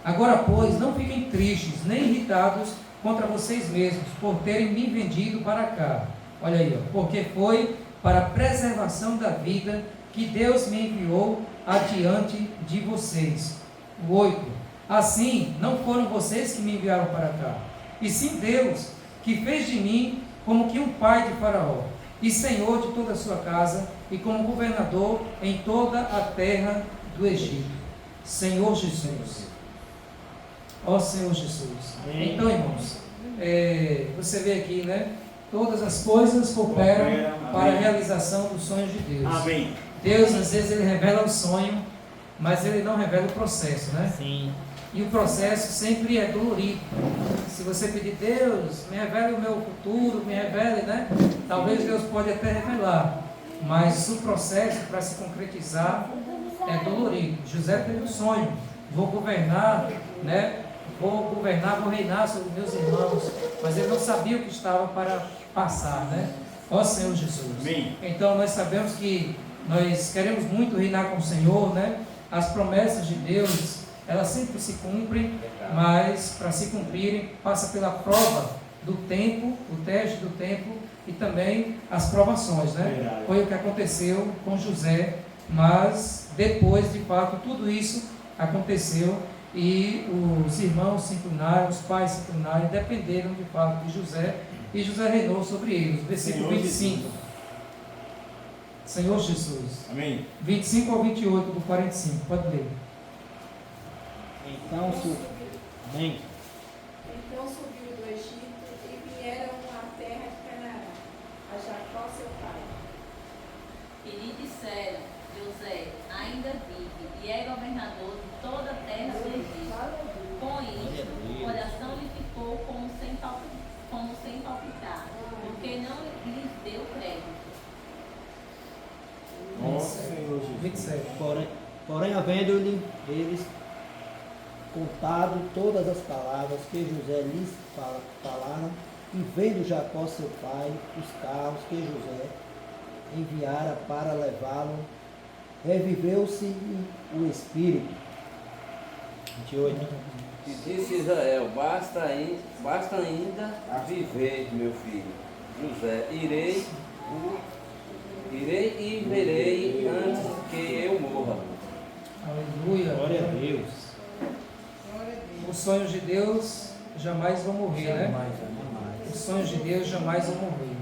Speaker 1: Agora, pois, não fiquem tristes, nem irritados contra vocês mesmos, por terem me vendido para cá. Olha aí, porque foi para a preservação da vida que Deus me enviou adiante de vocês. O 8. Assim, não foram vocês que me enviaram para cá, e sim Deus, que fez de mim como que um pai de Faraó, e senhor de toda a sua casa, e como governador em toda a terra do Egito. Senhor Jesus. Ó Senhor Jesus.
Speaker 3: Amém.
Speaker 1: Então, irmãos, você vê aqui, né? Todas as coisas cooperam para a realização dos sonhos de Deus.
Speaker 2: Amém.
Speaker 1: Deus, às vezes, Ele revela o sonho, mas Ele não revela o processo, né?
Speaker 3: Sim.
Speaker 1: E o processo sempre é dolorido. Se você pedir: Deus, me revele o meu futuro, me revele, né? Talvez Deus pode até revelar, mas o processo para se concretizar é dolorido. José teve um sonho: vou governar, né? Vou reinar sobre meus irmãos, mas ele não sabia o que estava para passar, né? Ó Senhor Jesus.
Speaker 2: Amém.
Speaker 1: Então nós sabemos que nós queremos muito reinar com o Senhor, né? As promessas de Deus, elas sempre se cumprem, mas para se cumprirem, passa pela prova do tempo, o teste do tempo e também as provações, né?
Speaker 2: Verdade.
Speaker 1: Foi o que aconteceu com José, mas depois, de fato, tudo isso aconteceu e os irmãos se inclinaram, os pais se inclinaram e dependeram de fato de José, e José reinou sobre eles. Versículo 25. Senhor Jesus.
Speaker 2: Amém.
Speaker 1: 25 ao 28 do 45, pode ler.
Speaker 3: Então, Amém.
Speaker 10: Então subiu do Egito e vieram à terra de Canaã, a Jacó seu pai.
Speaker 11: E lhe disseram: José ainda vive e é governador de toda a terra do Egito. Com isto, o coração lhe ficou como sem palpitar, porque não lhes deu crédito.
Speaker 2: Nossa, Senhor Jesus.
Speaker 1: 27.
Speaker 3: Porém, havendo-lhe eles contado todas as palavras que José lhes falaram, e vendo Jacó seu pai os carros que José enviara para levá-lo, reviveu-se o espírito. 28.
Speaker 9: E disse Israel, basta ainda viver, meu filho José, irei e verei antes que eu morra.
Speaker 1: Aleluia.
Speaker 3: Glória a Deus.
Speaker 1: Os sonhos de Deus jamais vão morrer, né? Os sonhos de Deus jamais vão morrer.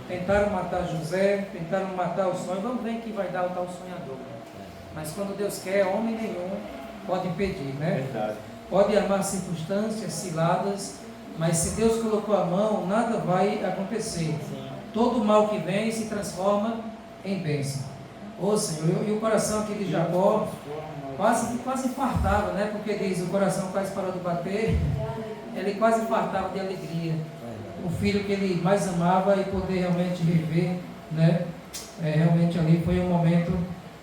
Speaker 1: Tentaram matar José, tentaram matar o sonho. Vamos ver quem vai dar o tal sonhador. Mas quando Deus quer, homem nenhum pode impedir, né?
Speaker 2: Verdade.
Speaker 1: Pode armar circunstâncias, ciladas, mas se Deus colocou a mão, nada vai acontecer. Todo mal que vem se transforma em bênção. Ô Senhor, e o coração aqui de Jacó quase infartava, né? Porque diz, o coração quase parou de bater, ele quase infartava de alegria. O filho que ele mais amava e poder realmente rever, né? Realmente ali foi um momento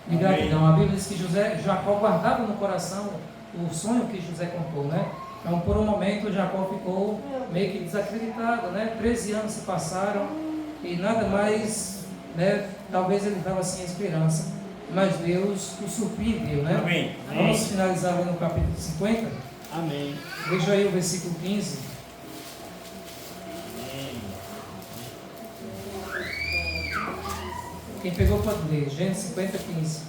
Speaker 1: de gratidão. A Bíblia diz que Jacó guardava no coração o sonho que José contou, né? Então, por um momento, Jacó ficou meio que desacreditado, né? 13 anos se passaram e nada mais, né? Talvez ele estava sem esperança, mas Deus o surpreendeu, né?
Speaker 2: Amém.
Speaker 1: Vamos finalizar ali no capítulo 50.
Speaker 3: Amém.
Speaker 1: Veja aí o versículo 15. Quem pegou pode ler. Gênesis 50, 15.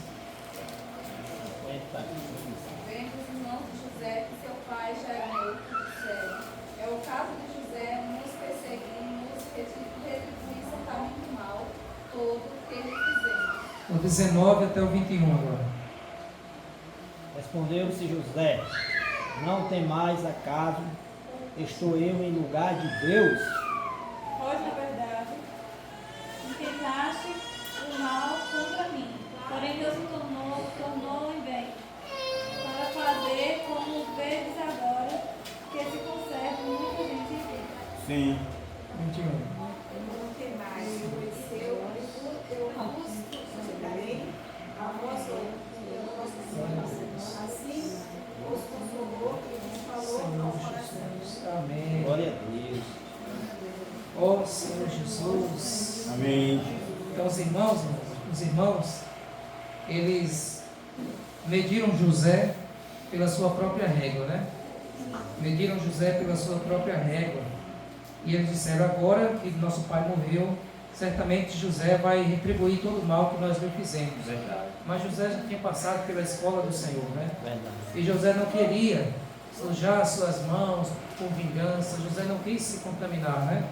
Speaker 10: Vendo os irmãos de José que seu pai já era morto, disseram: é o caso de José nos perseguir, nos retribuir certamente o mal todo que lhe fizemos.
Speaker 1: O 19 até o 21 agora.
Speaker 3: Respondeu-se José: não temais, acaso estou eu em lugar de Deus?
Speaker 7: Pois, na verdade, intentaste o mal contra mim, porém Deus me tornou em bem, para fazer como vedes agora, que se conserve muita gente em vida.
Speaker 2: Sim.
Speaker 1: 21.
Speaker 10: Não temais, pois eu vos sustentarei a vossa assim os consolou e falou ao coração.
Speaker 1: Amém.
Speaker 3: Glória a Deus.
Speaker 1: Ó Senhor Jesus.
Speaker 2: Amém.
Speaker 1: Então os irmãos, eles mediram José pela sua própria régua, né? Mediram José pela sua própria régua. E eles disseram, agora que nosso pai morreu, certamente José vai retribuir todo o mal que nós lhe fizemos.
Speaker 2: Verdade.
Speaker 1: Mas José já tinha passado pela escola do Senhor, né?
Speaker 3: Verdade.
Speaker 1: E José não queria sujar suas mãos por vingança. José não quis se contaminar, né?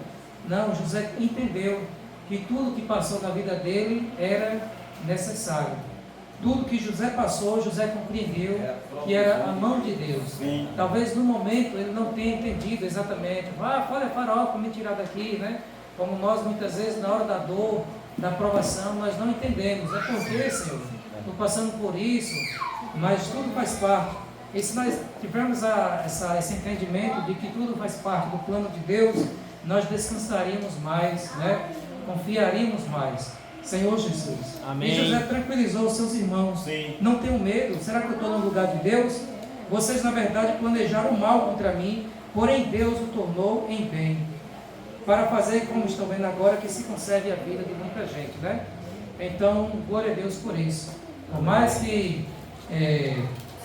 Speaker 1: Não, José entendeu que tudo que passou na vida dele era necessário. Tudo que José passou, José compreendeu que era a mão de Deus.
Speaker 2: Sim.
Speaker 1: Talvez no momento ele não tenha entendido exatamente. Olha, farol, para me tirar daqui, né? Como nós muitas vezes na hora da dor, da provação, nós não entendemos. É porque, Senhor, estou passando por isso, mas tudo faz parte. E se nós tivermos esse entendimento de que tudo faz parte do plano de Deus, nós descansaríamos mais, né? Confiaríamos mais. Senhor Jesus.
Speaker 3: Amém.
Speaker 1: E José tranquilizou os seus irmãos.
Speaker 2: Sim.
Speaker 1: Não tenham medo. Será que eu estou no lugar de Deus? Vocês, na verdade, planejaram mal contra mim, porém Deus o tornou em bem, para fazer, como estão vendo agora, que se conserve a vida de muita gente, né? Então, glória a Deus por isso. Por mais que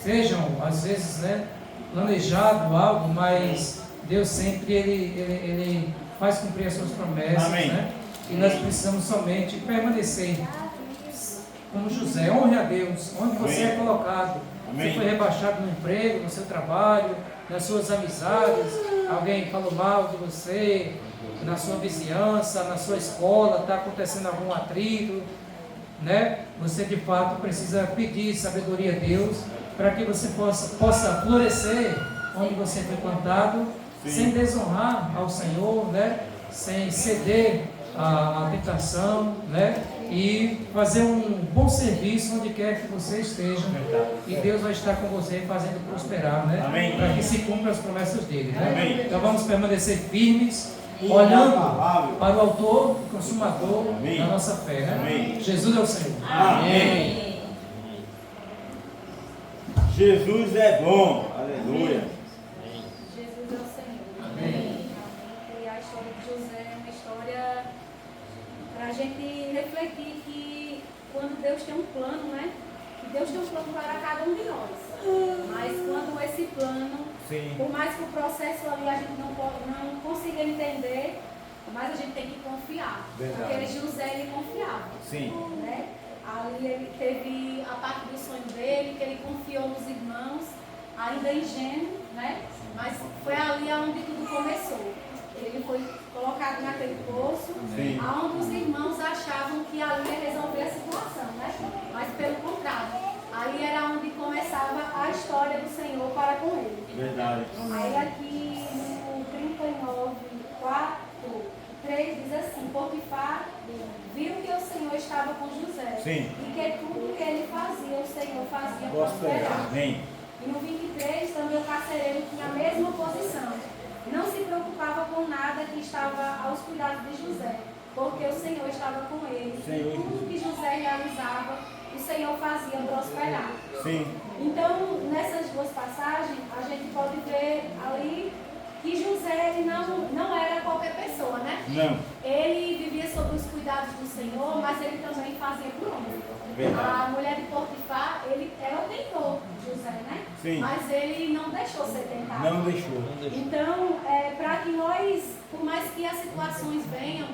Speaker 1: sejam, às vezes, né, planejado algo, mas Deus sempre ele faz cumprir as suas promessas.
Speaker 2: Amém.
Speaker 1: Né? E nós precisamos somente permanecer como José. Honre a Deus, onde você é colocado.
Speaker 2: Amém.
Speaker 1: Você foi rebaixado no emprego, no seu trabalho, nas suas amizades, alguém falou mal de você, na sua vizinhança, na sua escola, está acontecendo algum atrito, né? Você de fato precisa pedir sabedoria a Deus para que você possa florescer onde você foi plantado,
Speaker 2: Sim.
Speaker 1: sem desonrar ao Senhor, né? Sem ceder à tentação, né? E fazer um bom serviço onde quer que você esteja. E Deus vai estar com você fazendo prosperar, né?
Speaker 2: Amém.
Speaker 1: Para que se cumpram as promessas dele, né?
Speaker 2: Amém.
Speaker 1: Então vamos permanecer firmes, olhando para o autor e consumador
Speaker 2: Amém.
Speaker 1: da nossa fé, né?
Speaker 2: Amém.
Speaker 1: Jesus é o Senhor.
Speaker 2: Amém. Jesus é bom. Aleluia.
Speaker 5: Jesus é o Senhor.
Speaker 1: Amém.
Speaker 5: E a história de José é uma história para a gente refletir que quando Deus tem um plano, né? Que Deus tem um plano para cada um de nós. Mas quando esse plano,
Speaker 2: Sim.
Speaker 5: por mais que o processo ali a gente não consiga entender, mas a gente tem que confiar.
Speaker 2: Verdade.
Speaker 5: Porque José, ele confiava.
Speaker 2: Sim.
Speaker 5: Né? Ali ele teve a parte do sonho dele, que ele confiou nos irmãos, ainda ingênuo, né? Mas foi ali onde tudo começou. Ele foi colocado naquele poço, onde os irmãos achavam que ali ia resolver a situação, né? Mas pelo contrário, ali era onde começava a história do Senhor para com ele.
Speaker 2: Verdade.
Speaker 5: Aí aqui no 39, 4, 3 diz assim: Potifar viu que o Senhor estava com José.
Speaker 2: Sim.
Speaker 5: E que tudo que ele fazia, o Senhor fazia
Speaker 2: Prosperar.
Speaker 5: prosperar.
Speaker 2: Amém.
Speaker 5: E no 23 também o carcereiro tinha a mesma posição. Não se preocupava com nada que estava aos cuidados de José, porque o Senhor estava com ele.
Speaker 2: Senhor.
Speaker 5: E tudo que José realizava, o Senhor fazia prosperar.
Speaker 2: Sim.
Speaker 5: Então, nessas duas passagens, a gente pode ver ali que José ele não era qualquer pessoa, né?
Speaker 2: Não.
Speaker 5: Ele vivia sob os cuidados do Senhor, mas ele também fazia por onde?
Speaker 2: Verdade.
Speaker 5: A mulher de Potifar, ela tentou José, né?
Speaker 2: Sim.
Speaker 5: Mas ele não deixou ser tentado.
Speaker 2: Não deixou.
Speaker 5: Então, para que nós, por mais que as situações venham,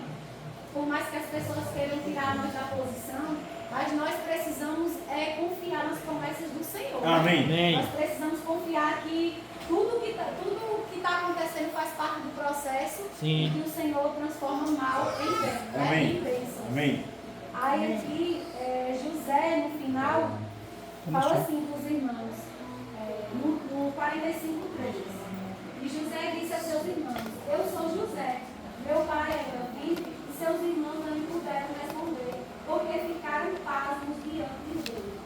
Speaker 5: por mais que as pessoas queiram tirar nós da posição, mas nós precisamos confiar nas promessas do Senhor.
Speaker 2: Amém.
Speaker 5: Né? Nós precisamos confiar que tudo que está acontecendo faz parte do processo.
Speaker 3: Sim.
Speaker 5: E que o Senhor transforma o mal em bem, né?
Speaker 2: Amém.
Speaker 5: Em bênção.
Speaker 2: Amém.
Speaker 5: Aí aqui, José, no final, fala assim para os irmãos, no 45:3. E José disse a seus irmãos: Eu sou José, meu pai era vivo, e seus irmãos não lhe puderam responder, porque ficaram pasmos diante dele.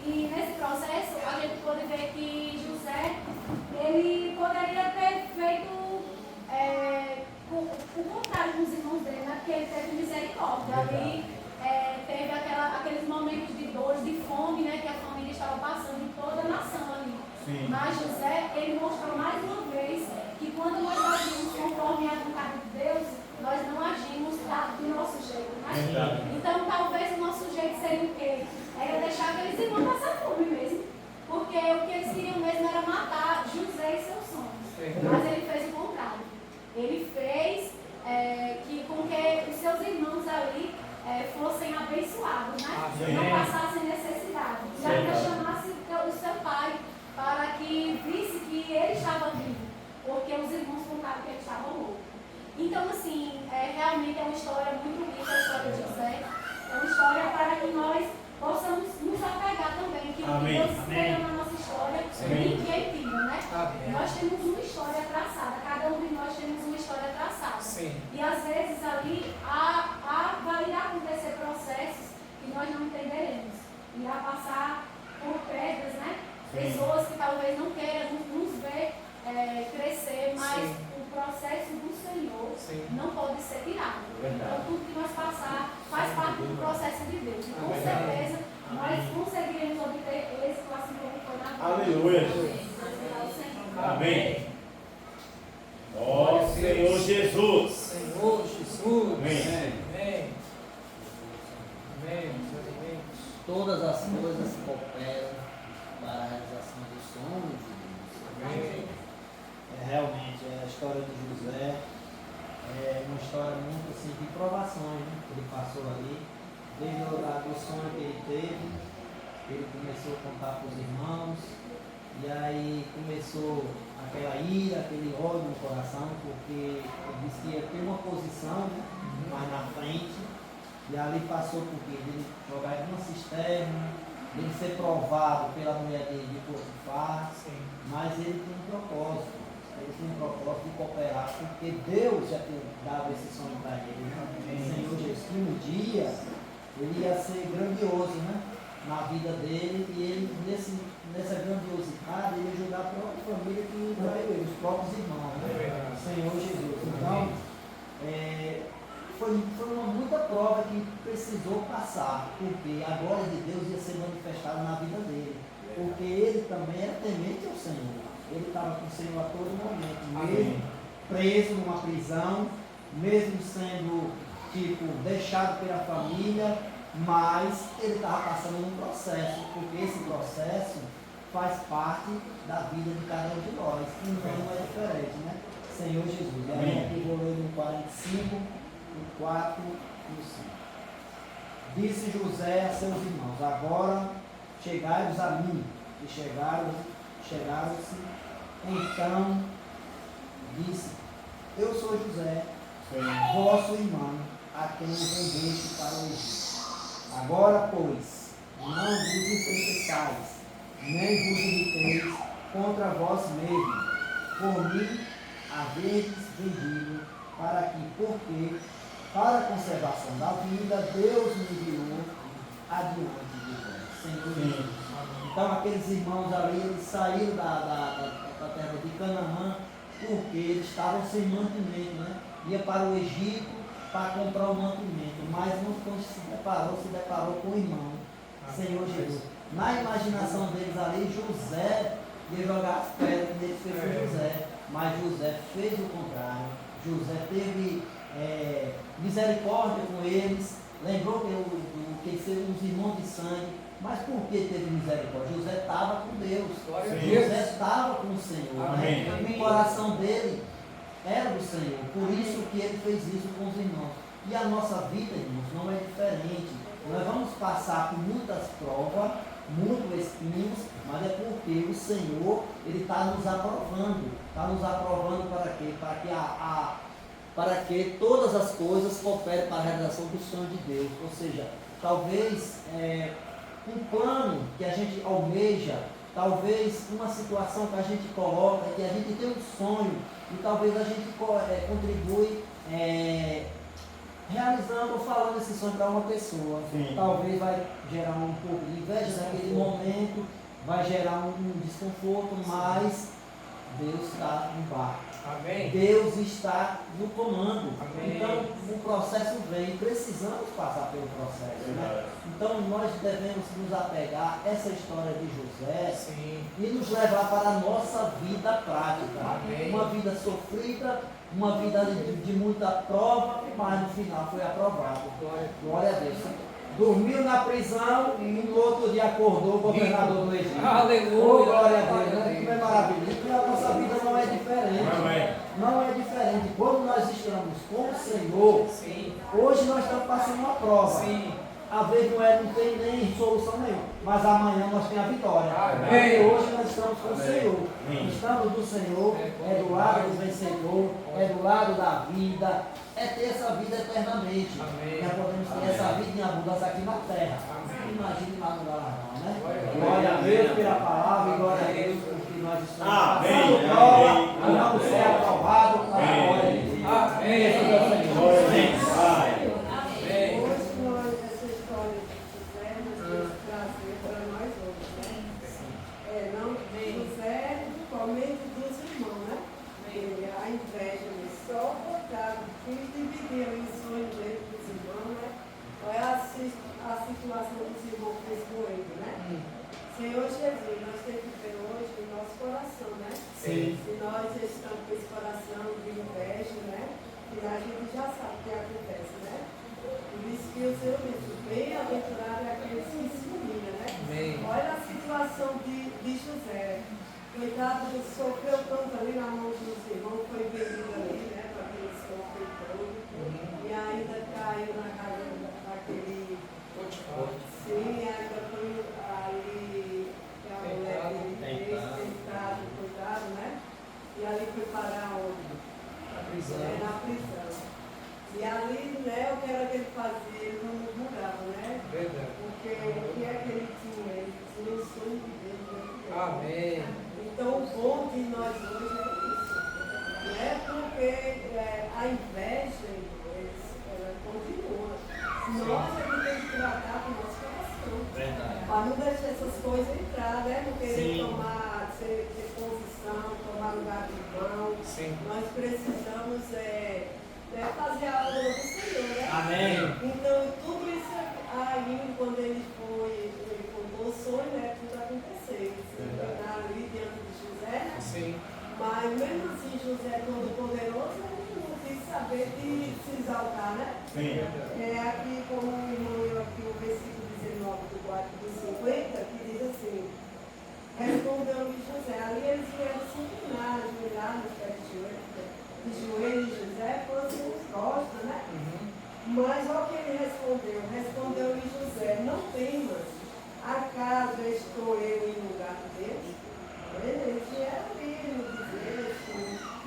Speaker 5: E nesse processo, a gente pode ver que José, ele poderia ter feito o contrário com os irmãos dele, né? Porque ele teve misericórdia. Ali teve aqueles momentos de dor, de fome, né? Que a família estava passando em toda a nação ali.
Speaker 2: Sim.
Speaker 5: Mas José, ele mostrou mais uma vez que quando nós agimos conforme a vontade de Deus, nós não agimos do nosso jeito, né? Então talvez o nosso jeito seria o quê? Era deixar aqueles irmãos passar fome mesmo. Porque o que eles queriam mesmo era matar José e seus sonhos. Mas ele fez o contrário. Ele fez com que os seus irmãos ali fossem abençoados, né? Não passassem necessidade. E ainda chamasse o seu pai para que visse que ele estava vivo. Porque os irmãos contaram que ele estava morto. Então, assim, realmente é uma história muito rica, a história de José. É uma história para que nós possamos nos apegar também. Que Deus escreva na nossa história ninguém tira, né?
Speaker 1: Amém.
Speaker 5: Nós temos uma história traçada. Cada um de nós temos uma história traçada.
Speaker 1: Sim.
Speaker 5: E às vezes ali vai acontecer processos que nós não entenderemos. Irá passar por pedras, né? Pessoas que talvez não queiram nos ver crescer, mas o processo do Senhor não pode ser tirado. Então tudo que nós passar faz parte do processo de Deus. E com certeza nós conseguiremos obter êxito assim como foi na vida.
Speaker 2: Aleluia. Amém. Ó Senhor Jesus.
Speaker 1: Senhor Jesus.
Speaker 2: Amém.
Speaker 1: Amém. Amém. Amém.
Speaker 3: Todas as coisas cooperam para a realização dos sonhos de Deus.
Speaker 1: Amém.
Speaker 3: Realmente, a história de José é uma história muito assim, de provações, né? Que ele passou ali, desde o sonho que ele teve, ele começou a contar para os irmãos, e aí começou aquela ira, aquele ódio no coração, porque ele disse que ia ter uma posição, né? Mais na frente, e ali passou por quê? Ele jogar em uma cisterna, ele ser provado pela mulher de Potifar, mas ele tem um propósito. Ele tem um propósito de cooperar, porque Deus já tinha dado esse sonho para ele, né? O Senhor Jesus, que um dia ele ia ser grandioso, né? Na vida dele, e ele, nessa grandiosidade, ele ia ajudar a própria família que traiu ele, os próprios irmãos, né? O Senhor Jesus. Então, foi uma muita prova que precisou passar, porque a glória de Deus ia ser manifestada na vida dele, porque ele também era temente ao Senhor. Ele estava com o Senhor a todo momento, mesmo preso numa prisão, mesmo sendo tipo, deixado pela família, mas ele estava passando um processo, porque esse processo faz parte da vida de cada um de nós, então não é diferente, né? Senhor Jesus. E aí aqui vou ler no 45, no 4 e no 5. Disse José a seus irmãos: agora chegai-vos a mim. E chegaram-se. Então disse: eu sou José, vosso irmão, a quem vendeste para o Egito. Agora, pois, não vos entristeçais, nem vos irriteis contra vós mesmos, por mim haverdes vendido, porque, para a conservação da vida, Deus me enviou adiante de vós. Senhor Jesus. Então, aqueles irmãos ali, eles saíram da terra de Canaã, porque eles estavam sem mantimento, né? Ia para o Egito para comprar o mantimento, mas não se deparou com o irmão, Senhor Jesus. Na imaginação deles ali, José ia jogar as pedras que ele fez com José, mas José fez o contrário. José teve misericórdia com eles, lembrou que seriam os irmãos de sangue, mas por que teve misericórdia? José estava com Deus, José estava com o Senhor, né? O coração dele era do Senhor, por isso que ele fez isso com os irmãos. E a nossa vida, irmãos, não é diferente. Nós vamos passar por muitas provas, muitos espinhos, mas é porque o Senhor, Ele está nos aprovando. Está nos aprovando para quê? Para que todas as coisas cooperem para a realização do sonho de Deus. Ou seja, talvez um plano que a gente almeja, talvez uma situação que a gente coloca, que a gente tem um sonho, e talvez a gente contribui realizando ou falando esse sonho para uma pessoa. Sim. Talvez vai gerar um pouco de inveja naquele momento, vai gerar um desconforto, mas Deus está no barco. Amém. Deus está no comando. Amém. Então o processo vem, precisamos passar pelo processo. Né? Então nós devemos nos apegar a essa história de José. Sim. E nos levar para a nossa vida prática. Amém. Uma vida sofrida, uma vida de muita prova, mas no final foi aprovado. Glória a Deus. Dormiu na prisão e no outro dia acordou o governador do Egito. Aleluia! Oh, glória a Deus, né? Que é maravilhoso. E a nossa vida não é diferente. Não é diferente. Quando nós estamos com o Senhor, sim, hoje nós estamos passando uma prova. Sim. Às vezes não tem nem solução nenhuma, mas amanhã nós temos a vitória. Porque hoje nós estamos com o Senhor. Estamos do Senhor, é do lado do vencedor, é do lado da vida, é ter essa vida eternamente. Nós podemos ter essa vida em abundância aqui na terra. Imagine lá no lugar não, né? Glória a Deus pela palavra e glória a Deus porque nós estamos passando prova, vamos ser aprovados para a glória de Deus. Amém.
Speaker 12: Somente dos irmãos, né? A inveja, só o contrário, que dividiram o sonho dele dos irmãos, né? Olha a situação dos irmãos fez com ele, né? Senhor Jesus, nós temos que ver hoje o nosso coração, né? Sim. Se nós estamos com esse coração de inveja, né? E a gente já sabe o que acontece, né? Por isso que o Senhor disse, bem-aventurado é aqueles que se humilham, né? Amém. Olha a situação de José. Coitado, ele sofreu tanto ali na mão dos irmãos, foi vendido ali, né, para aquele sofrer todo. E ainda caiu na casa daquele. Sim, ainda foi ali, que a mulher dele fez, tentado, cuidado, né? E ali foi parar onde? Na prisão. Na prisão. E ali, né, o que era que ele fazia, ele não murmurava, né? Verdade. Porque o que é que ele tinha? Ele tinha o sonho de Deus. Amém. Então, o bom de nós hoje é isso, né? Porque a inveja, ela continua. Nós é que temos que tratar com o nosso coração. Para não deixar essas coisas entrar, né? Não querer tomar, ter posição, tomar lugar de irmão. Nós precisamos fazer a obra do Senhor, né? Amém. Então, tudo isso aí, quando ele contou o sonho, né? Tudo aconteceu. Ali diante de José, né? Sim. Mas mesmo assim, José, todo poderoso, ele não quis saber saber de se exaltar, né?
Speaker 2: Sim.
Speaker 12: Aqui, como o irmão leu aqui o versículo 19 do 4 do 50, que diz assim: respondeu-lhe José. Ali eles vieram se inclinar, ajoelhar nos pés de joelho de José, fosse resposta, né? Mas olha o que ele respondeu. Respondeu-lhe José: não temas, acaso estou eu em lugar de Deus? Ele era ali no texto,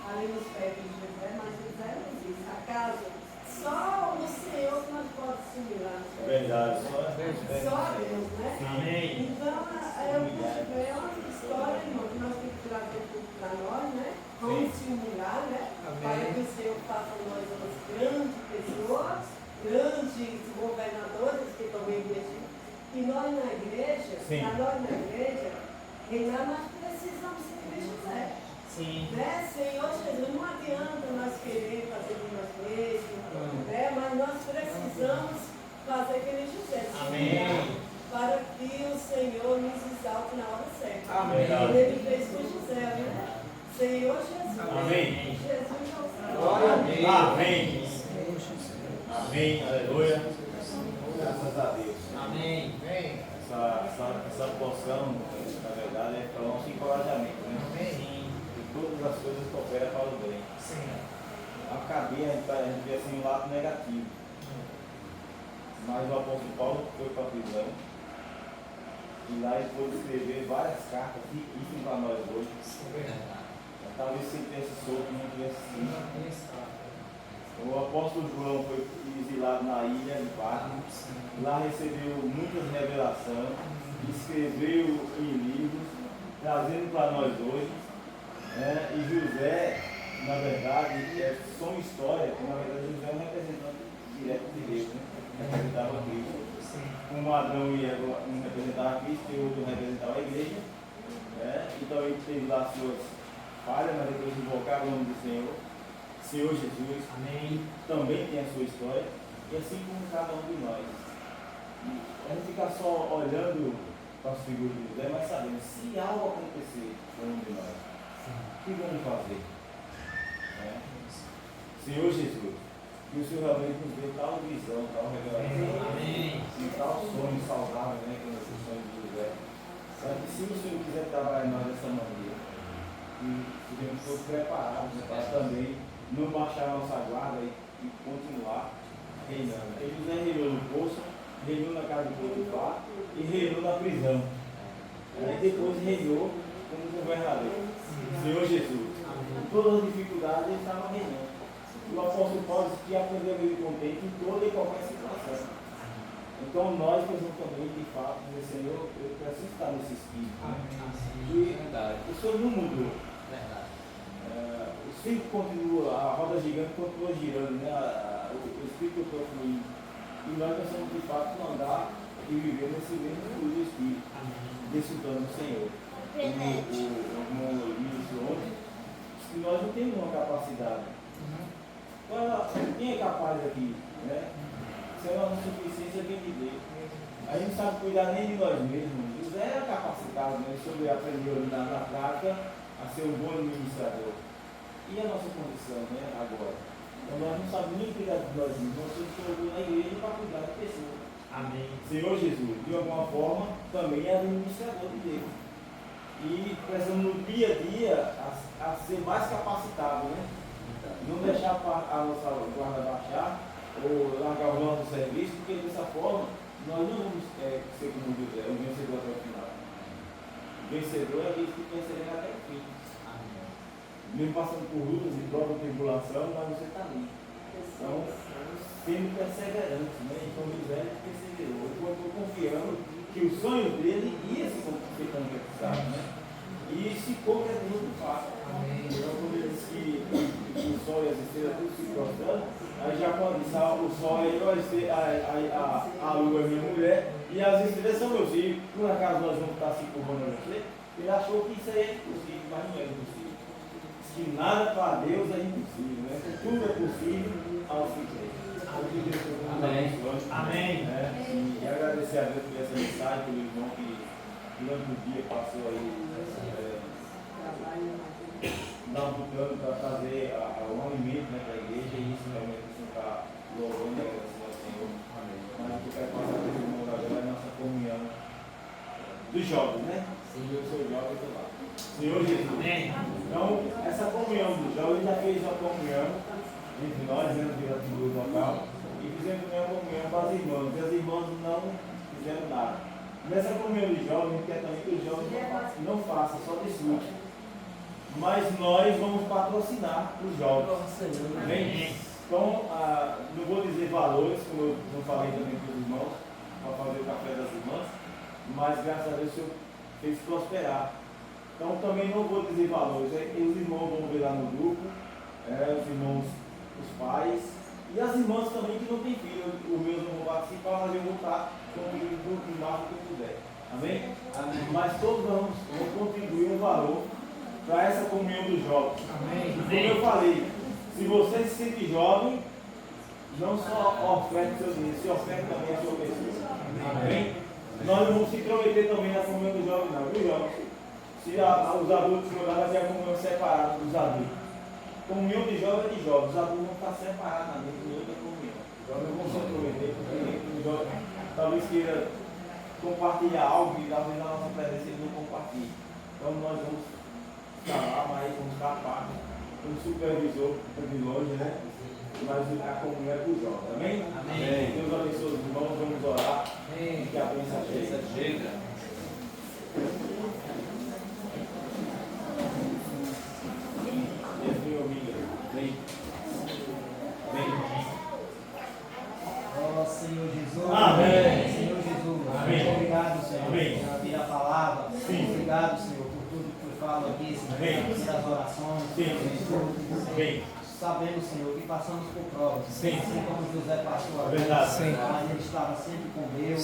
Speaker 12: ali nos pés de José, mas José não disse: acaso só o Senhor que nós pode similar.
Speaker 2: Verdade.
Speaker 12: Só a Deus, né?
Speaker 2: Amém.
Speaker 12: Então, é uma história, irmão, que nós temos que trazer para nós, né? Vamos se humilhar, né? Para que o Senhor faça nós umas grandes pessoas, grandes governadores que também investem. E nós na igreja, reinar, nós precisamos ser que José.
Speaker 1: Sim.
Speaker 12: Né? Senhor Jesus, não adianta nós querer fazer de nós mesmos, né? Mas nós precisamos fazer que nem José.
Speaker 1: Amém.
Speaker 12: Para que o Senhor nos exalte na hora certa.
Speaker 1: Amém.
Speaker 12: Ele fez com José, né? Senhor Jesus.
Speaker 2: Amém.
Speaker 12: Jesus é o Senhor.
Speaker 1: Glória a Deus.
Speaker 2: Amém. Amém. Aleluia. Graças a Deus.
Speaker 1: Amém.
Speaker 2: Essa porção, na verdade, é para o nosso encorajamento, né?
Speaker 1: Amém.
Speaker 2: E todas as coisas cooperam para o bem.
Speaker 1: Sim.
Speaker 2: A cadeia, a gente vê assim um lado negativo. Mas o apóstolo Paulo foi para a prisão. E lá ele pôde escrever várias cartas que ficam para nós hoje. Talvez se ele tivesse solto, não tivesse sido. O apóstolo João foi exilado na ilha de Patmos. Lá recebeu muitas revelações, escreveu em livros, trazendo para nós hoje. E José, na verdade, são histórias, que na verdade José é um representante direto de Deus, né? Representava Cristo. Um Adão e Eva, um representava Cristo e o outro representava a igreja. Então ele teve lá suas falhas, mas depois invocaram o nome do Senhor. Senhor Jesus, amém, também tem a sua história, e assim como cada um de nós. A gente fica só olhando para as figuras de José, mas sabendo, se algo acontecer com um de nós, o que vamos fazer? Senhor Jesus, que o Senhor realmente nos dê tal visão, tal revelação, e tal sonho saudável, né, que é o sonho de José. Sabe que se o Senhor quiser trabalhar em nós dessa maneira, que sejamos todos preparados, né, para também não baixar a nossa guarda e continuar reinando. Ele José reinou no poço, reinou na casa de Potifar e reinou na prisão. E depois reinou como governador. Senhor Jesus. Com todas as dificuldades ele estava reinando. E o apóstolo Paulo disse que aprendeu a viver contente em toda e qualquer situação. Então nós precisamos também, de fato, dizer: Senhor, eu preciso estar nesse espírito. E o Senhor não mudou. O ciclo continua, a roda gigante continua girando, né? O espírito continua fluindo. E nós precisamos, de fato, andar e viver nesse mesmo fluido do espírito, desfrutando do Senhor. Como eu disse ontem, que nós não temos uma capacidade. Quem é capaz aqui? Né? Se a nossa suficiência vem de Deus. A gente não sabe cuidar nem de nós mesmos. José era capacitado, né? Ele aprendeu na prática a ser um bom administrador. E a nossa condição, né, agora? Então nós não sabemos nem cuidar de nós mesmos, nós temos que ir na igreja para cuidar de pessoas. Amém. Senhor Jesus, de alguma forma, também é administrador de Deus. E precisamos no dia a dia a ser mais capacitados, né? Não deixar a nossa guarda baixar ou largar o nosso serviço, porque dessa forma nós não vamos ser como José, um vencedor até o final. O vencedor é aquele que vencerá até o fim. Mesmo passando por lutas e provas de tribulação, mas você está ali. Então, sendo perseverante, né? Então José perseverou. Eu estou confiando que o sonho dele ia se concretizar, né? E se concretizou de fato. Então, quando ele disse que o sol e as estrelas tudo se prostrando, aí já pode dizer: o sol é a lua é minha mulher e as estrelas são meus filhos. Por acaso nós vamos estar se curvando a você? Ele achou que isso aí é impossível, mas não é impossível. Que nada para Deus é impossível, né? Tudo é possível ao que crê. Amém. Amém. E agradecer a Deus por essa mensagem, pelo irmão que durante o dia passou aí labutando para fazer o alimento, né, para a igreja, e isso é entre nós, né, do local, e fizemos também uma comunhão com as irmãs. E as irmãs não fizeram nada. Nessa comunhão de jovens, a gente quer também que os jovens não façam, só desfrutem. Mas nós vamos patrocinar os jovens. Amém? Então, não vou dizer valores, como eu não falei também para os irmãos, para fazer o café das irmãs, mas graças a Deus o Senhor fez prosperar. Então também não vou dizer valores, os irmãos vão ver lá no grupo, os irmãos, os pais, e as irmãs também que não têm filho, os meus não vão participar, mas eu vou estar contribuindo no máximo que eu puder. Amém? Amém? Mas todos vamos contribuir um valor para essa comunhão dos jovens. Amém? Como eu falei, se você se sente jovem, não só oferte seu dinheiro, se oferte também a sua pessoa. Amém? Nós não vamos se intrometer também na comunhão dos jovens, não, viu, jovens? Se os adultos for lá, vai ter a comunhão separada dos adultos. Comunhão de jovens é de jovens, os adultos vão estar separados na dentro de outra comunhão. Os jovens vão se intrometer, porque os jovens talvez queira compartilhar algo e talvez na nossa presença ele não compartilhe. Então nós vamos ficar lá, mas vamos ficar à parte. Como supervisor de longe, né? Mas a comunhão é para os jovens, amém? Amém. Deus abençoe os irmãos, vamos orar. Amém. Que a bênção chega.
Speaker 3: Ó Senhor Jesus.
Speaker 2: Amém.
Speaker 3: Senhor Jesus.
Speaker 2: Amém.
Speaker 3: Muito obrigado, Senhor,
Speaker 2: Amém.
Speaker 3: por ouvir a palavra.
Speaker 2: Sim.
Speaker 3: Obrigado, Senhor, por tudo que tu fala aqui, Senhor,
Speaker 2: Amém.
Speaker 3: pelas orações,
Speaker 2: Sim.
Speaker 3: pelos estudos.
Speaker 2: Amém.
Speaker 3: Sabemos, Senhor, que passamos por provas.
Speaker 2: Sim.
Speaker 3: Assim como José passou a
Speaker 2: Verdade.
Speaker 3: vida, mas ele estava sempre com Deus.